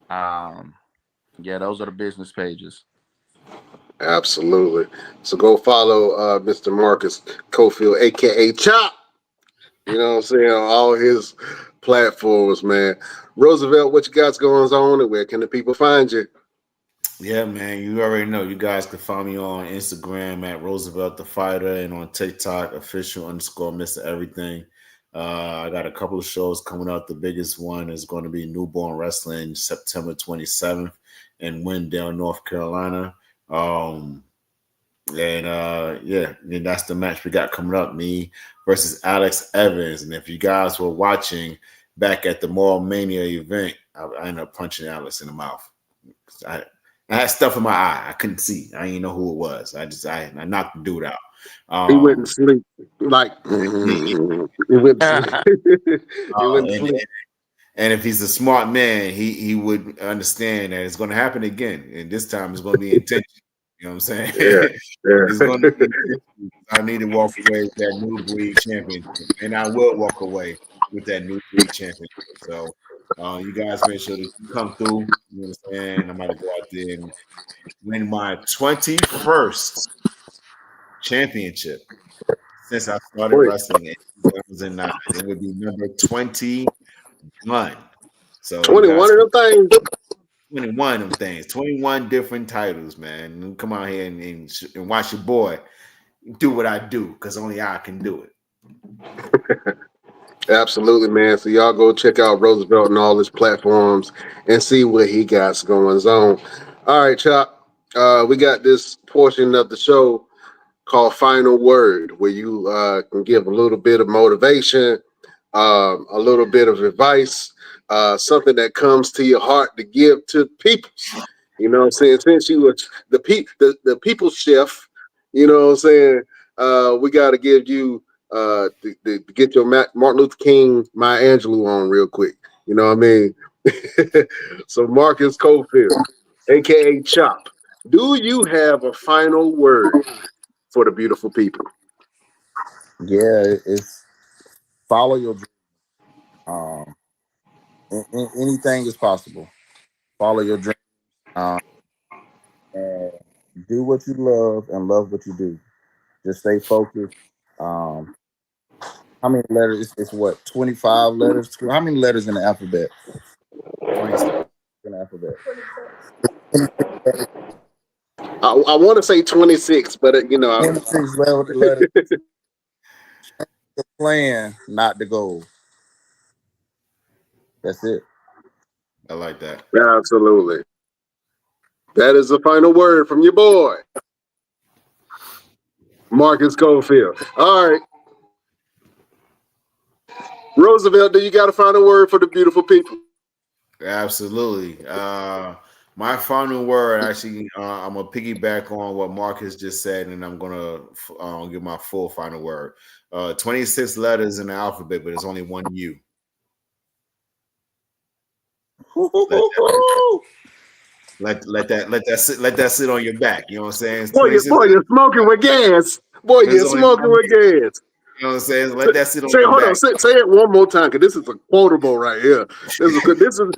Yeah, those are the business pages. Absolutely. So go follow Mr. Marcus Coffield, aka Chop. You know what I'm saying? On all his platforms, man. Roosevelt, what you got going on and where can the people find you? Yeah, man, you already know. You guys can find me on Instagram at Roosevelt the Fighter and on TikTok official _ Mr. Everything. I got a couple of shows coming up. The biggest one is going to be Newborn Wrestling September 27th in Wendell, North Carolina. And that's the match we got coming up. Me versus Alex Evans. And if you guys were watching back at the Mall Mania event, I ended up punching Alex in the mouth. I had stuff in my eye. I couldn't see. I didn't know who it was. I knocked the dude out. He went to sleep. Like he went to sleep. He went to and, sleep. and if he's a smart man, he would understand that it's going to happen again, and this time it's going to be intentional. You know what I'm saying? Yeah. It's going to be intentional. I need to walk away with that new breed championship, and I will walk away with that new breed championship. So you guys make sure that you come through. You know what I'm saying? I'm going to go out there and win my 21st championship since I started Wait, wrestling in 2009. It would be number 21. So you 21 guys, of them things. 21 of them things, 21 different titles, man. Come out here and watch your boy do what I do, because only I can do it. Absolutely, man. So y'all go check out Roosevelt and all his platforms and see what he got going on. All right, Chop. We got this portion of the show called Final Word, where you can give a little bit of motivation, a little bit of advice, something that comes to your heart to give to people. You know what I'm saying? Since you were the people's chef, you know what I'm saying? We got to give you to get your Martin Luther King, Maya Angelou on real quick. You know what I mean? So Marcus Coffield, aka Chop, do you have a final word for the beautiful people? Yeah, it's follow your dream. Um, anything is possible. Follow your dream. Um, and do what you love and love what you do. Just stay focused. Um, how many letters? It's what 25 letters. How many letters in the alphabet? 26 in the alphabet. I want to say 26, but 26 letters. The plan, not the goal. That's it. I like that. absolutely. That is the final word from your boy, Marcus Schofield. All right. Roosevelt, do you got a final word for the beautiful people? Absolutely. My final word, actually, I'm gonna piggyback on what Marcus just said, and I'm gonna give my full final word. 26 letters in the alphabet, but it's only one U. Let that sit on your back. You know what I'm saying? It's Boy, 26. you're smoking with gas. Boy, There's you're only smoking one with gas. You know what I'm saying? Let that sit on Say, your hold on. back. Say it one more time, because this is a quotable right here. This is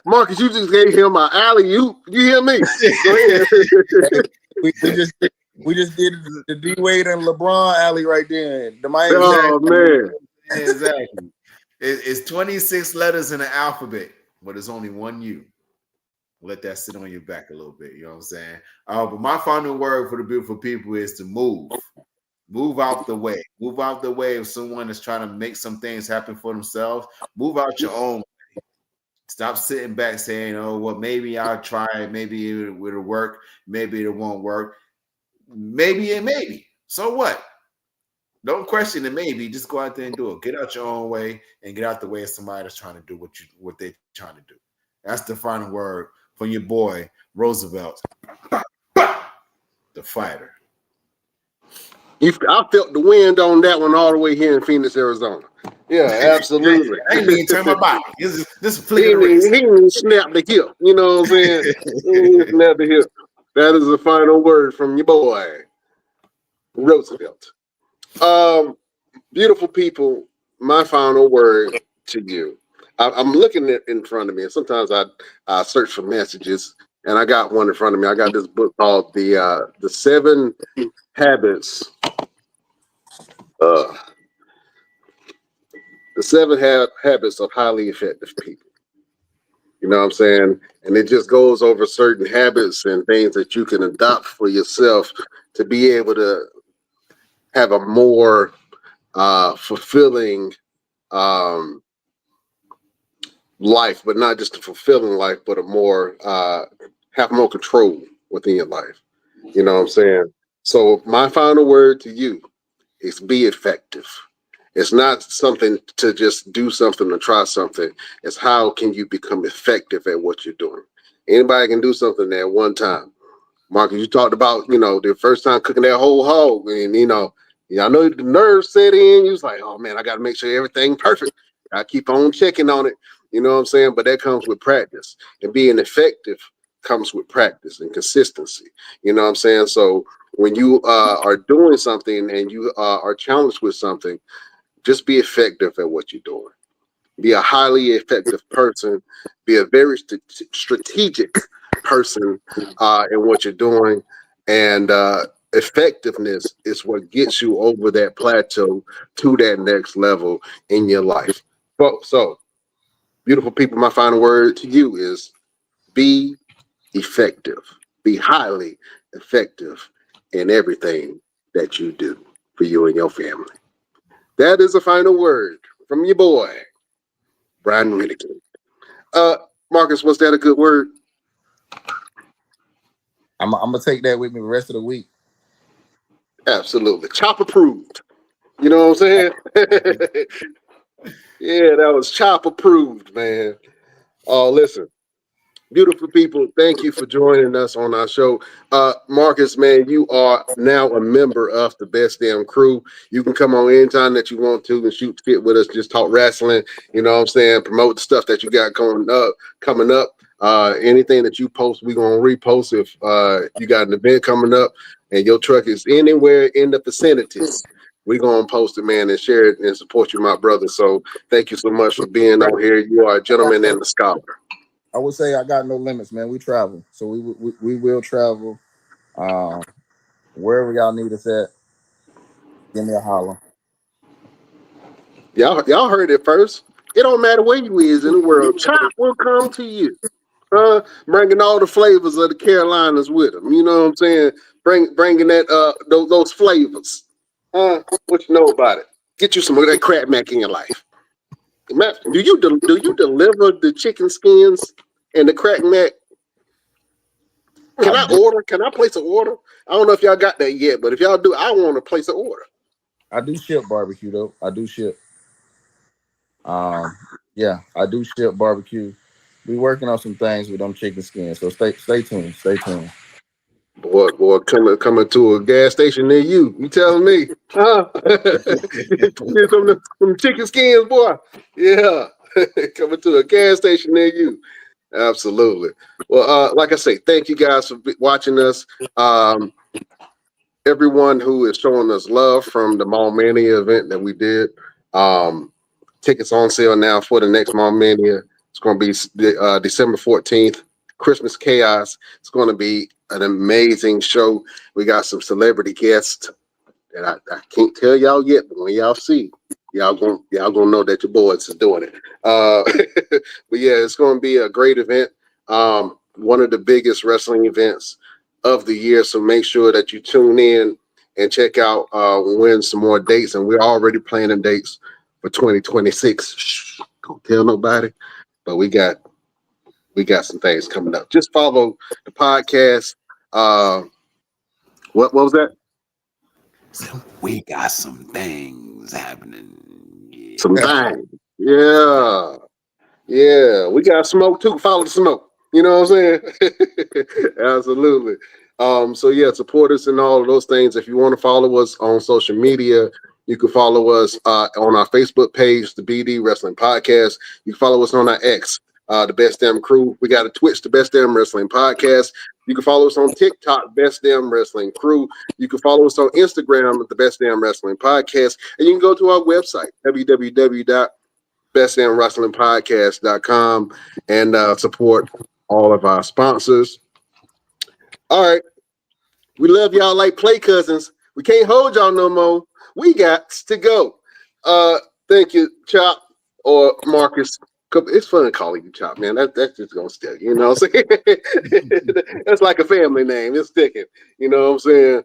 Marcus. You just gave him an alley. You hear me? Go ahead. We just did the D Wade and LeBron alley right there. The Miami. Oh man. Exactly. It's 26 letters in the alphabet, but it's only one U. Let that sit on your back a little bit. You know what I'm saying? But my final word for the beautiful people is to move. Move out the way. Move out the way if someone is trying to make some things happen for themselves. Move out your own way. Stop sitting back saying, oh, well, maybe I'll try it. Maybe it'll work. Maybe it won't work. Maybe. So what? Don't question it. Maybe just go out there and do it. Get out your own way and get out the way of somebody that's trying to do what they're trying to do. That's the final word from your boy Roosevelt, the fighter. I felt the wind on that one all the way here in Phoenix, Arizona. Yeah, absolutely. I ain't even turn my body. This is a flick He of the wrist. didn't snap the hip. You know what I'm saying? He didn't snap the hip. That is the final word from your boy, Roosevelt. Beautiful people, my final word to you. I'm looking at in front of me, and sometimes I search for messages, and I got one in front of me. I got this book called the 7 Habits. The 7 Habits of Highly Effective People. You know what I'm saying? And it just goes over certain habits and things that you can adopt for yourself to be able to have a more fulfilling life, but not just a fulfilling life, but a more have more control within your life. You know what I'm saying? So my final word to you is be effective. It's not something to just do something or try something. It's how can you become effective at what you're doing. Anybody can do something at one time. Marcus, you talked about, the first time cooking that whole hog, and I know the nerves set in. You was like, oh man, I got to make sure everything perfect. I keep on checking on it. You know what I'm saying? But that comes with practice, and being effective comes with practice and consistency. You know what I'm saying? So when you are doing something and you are challenged with something, just be effective at what you're doing. Be a highly effective person. Be a very strategic person in what you're doing. And effectiveness is what gets you over that plateau to that next level in your life. So, beautiful people, my final word to you is be effective. Be highly effective in everything that you do for you and your family. That is a final word from your boy, Brian Riddick. Marcus, was that a good word? I'm gonna take that with me the rest of the week. Absolutely. Chop approved. You know what I'm saying? Yeah, that was chop approved, man. Oh, listen. Beautiful people, thank you for joining us on our show. Marcus, man, you are now a member of the Best Damn Crew. You can come on anytime that you want to and shoot fit with us, just talk wrestling, you know what I'm saying, promote the stuff that you got coming up. Anything that you post, we're going to repost. If you got an event coming up and your truck is anywhere in the vicinity, we're going to post it, man, and share it and support you, my brother. So thank you so much for being on here. You are a gentleman and a scholar. I would say I got no limits, man. We travel, so we will travel. Wherever y'all need us at, give me a holler. Y'all heard it first. It don't matter where you is in the world. Chop will come to you. Bringing all the flavors of the Carolinas with them. You know what I'm saying? Bringing that those flavors. What you know about it? Get you some of that crab mac in your life. Matt, do you deliver the chicken skins and the crack mac? Can I order? Can I place an order? I don't know if y'all got that yet, but if y'all do, I want to place an order. I do ship barbecue though. I do ship. Yeah, I do ship barbecue. We working on some things with them chicken skins. So stay tuned. Stay tuned. Boy, coming to a gas station near you. You telling me? Huh? Get some chicken skins, boy. Yeah. Coming to a gas station near you. Absolutely. Well, like I say, thank you guys for watching us. everyone who is showing us love from the Mall Mania event that we did. Um, Tickets on sale now for the next Mall Mania. It's going to be December 14th, Christmas Chaos. It's going to be an amazing show. We got some celebrity guests that I can't tell y'all yet, but when y'all see, y'all gonna know that your boys is doing it. But yeah, it's going to be a great event. One of the biggest wrestling events of the year. So make sure that you tune in and check out when some more dates. And we're already planning dates for 2026. Shh, don't tell nobody. But we got some things coming up. Just follow the podcast. What was that? We got some things happening. Yeah. Some things. Yeah. Yeah. We got smoke too. Follow the smoke. You know what I'm saying? Absolutely. So yeah, support us in all of those things. If you want to follow us on social media, you can follow us on our Facebook page, the BD Wrestling Podcast. You can follow us on our X, the Best Damn Crew. We got a Twitch, the Best Damn Wrestling Podcast. You can follow us on TikTok, Best Damn Wrestling Crew. You can follow us on Instagram, the Best Damn Wrestling Podcast. And you can go to our website, www.bestdamnwrestlingpodcast.com, and support all of our sponsors. All right. We love y'all like play cousins. We can't hold y'all no more. We got to go. Thank you, Chop or Marcus. It's fun calling you Chop, man. That's just gonna stick. You know what I'm saying? That's like a family name. It's sticking. You know what I'm saying?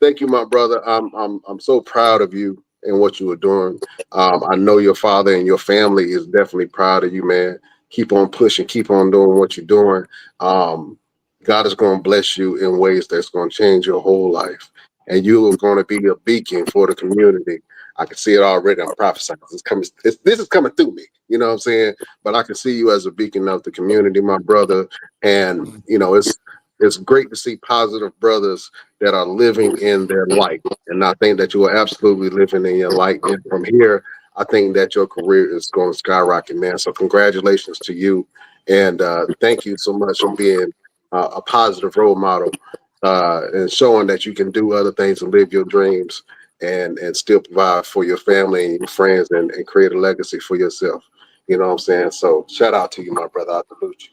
Thank you, my brother. I'm so proud of you and what you are doing. I know your father and your family is definitely proud of you, man. Keep on pushing. Keep on doing what you're doing. God is going to bless you in ways that's going to change your whole life. And you are going to be a beacon for the community. I can see it already. I'm prophesying. This is coming through me. You know what I'm saying? But I can see you as a beacon of the community, my brother. And, you know, it's great to see positive brothers that are living in their light. And I think that you are absolutely living in your light. And from here, I think that your career is going to skyrocket, man. So congratulations to you. And thank you so much for being a positive role model and showing that you can do other things and live your dreams and still provide for your family and your friends and create a legacy for yourself. You know what I'm saying? So shout out to you, my brother. I salute you.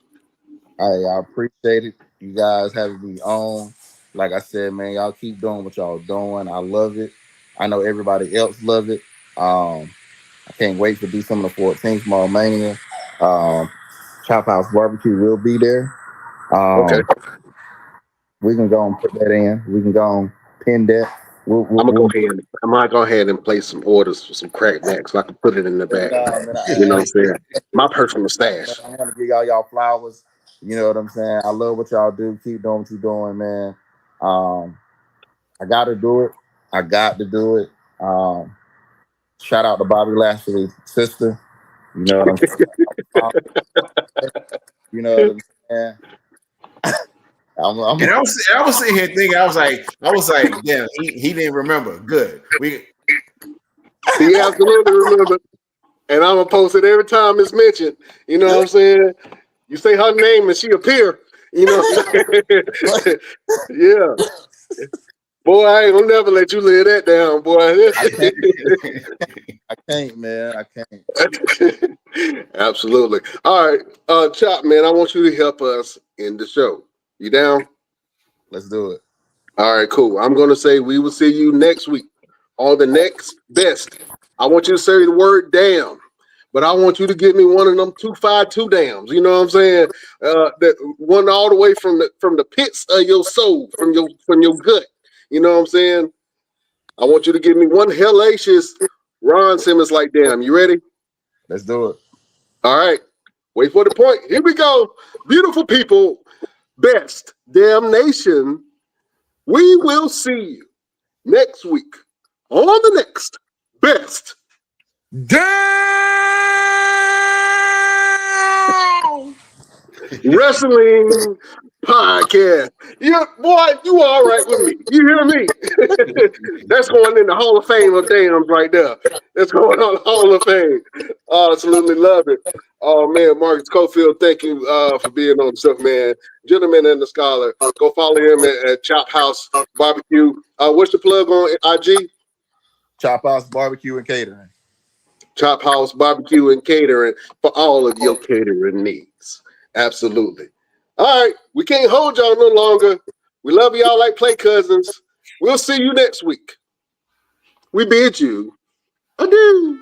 I appreciate it. You guys having me on. Like I said, man, y'all keep doing what y'all doing. I love it. I know everybody else love it. I can't wait to do some of the 14th Mall Mania. Chop House Barbecue will be there. Okay. We can go and put that in. We can go and pin that. I'm gonna go ahead and place some orders for some crack backs so I can put it in the back. You know what I'm saying? My personal stash. I'm gonna give y'all flowers. You know what I'm saying? I love what y'all do. Keep doing what you're doing, man. I gotta do it. I got to do it. Shout out to Bobby Lashley's sister. You know what I'm saying? You know what I'm saying? And I was sitting here thinking, I was like, damn, he didn't remember. Good. He absolutely remember. And I'm gonna post it every time it's mentioned. You know what I'm saying? You say her name and she appear. You know what I'm saying? Yeah. Boy, I ain't gonna never let you lay that down, boy. I can't, man. I can't. Absolutely. All right. Chop, man, I want you to help us in the show. You down? Let's do it. All right, cool. I'm gonna say we will see you next week on the next best. I want you to say the word damn. But I want you to give me one of them 252 dams. You know what I'm saying? That one all the way from the pits of your soul, from your gut. You know what I'm saying? I want you to give me one hellacious Ron Simmons like damn. You ready? Let's do it. All right. Wait for the point. Here we go. Beautiful people, best damnation. We will see you next week on the next best Damn! wrestling podcast. You boy, you all right with me. You hear me? That's going in the Hall of Fame of dams right there. That's going on the Hall of Fame. Absolutely love it. Oh man, Marcus Coffield, thank you for being on the show, man. Gentleman and the Scholar. Go follow him at Chop House Barbecue. What's the plug on IG? Chop House Barbecue and Catering. Chop House Barbecue and Catering for all of your catering needs. Absolutely. All right, we can't hold y'all no longer. We love y'all like play cousins. We'll see you next week. We bid you adieu.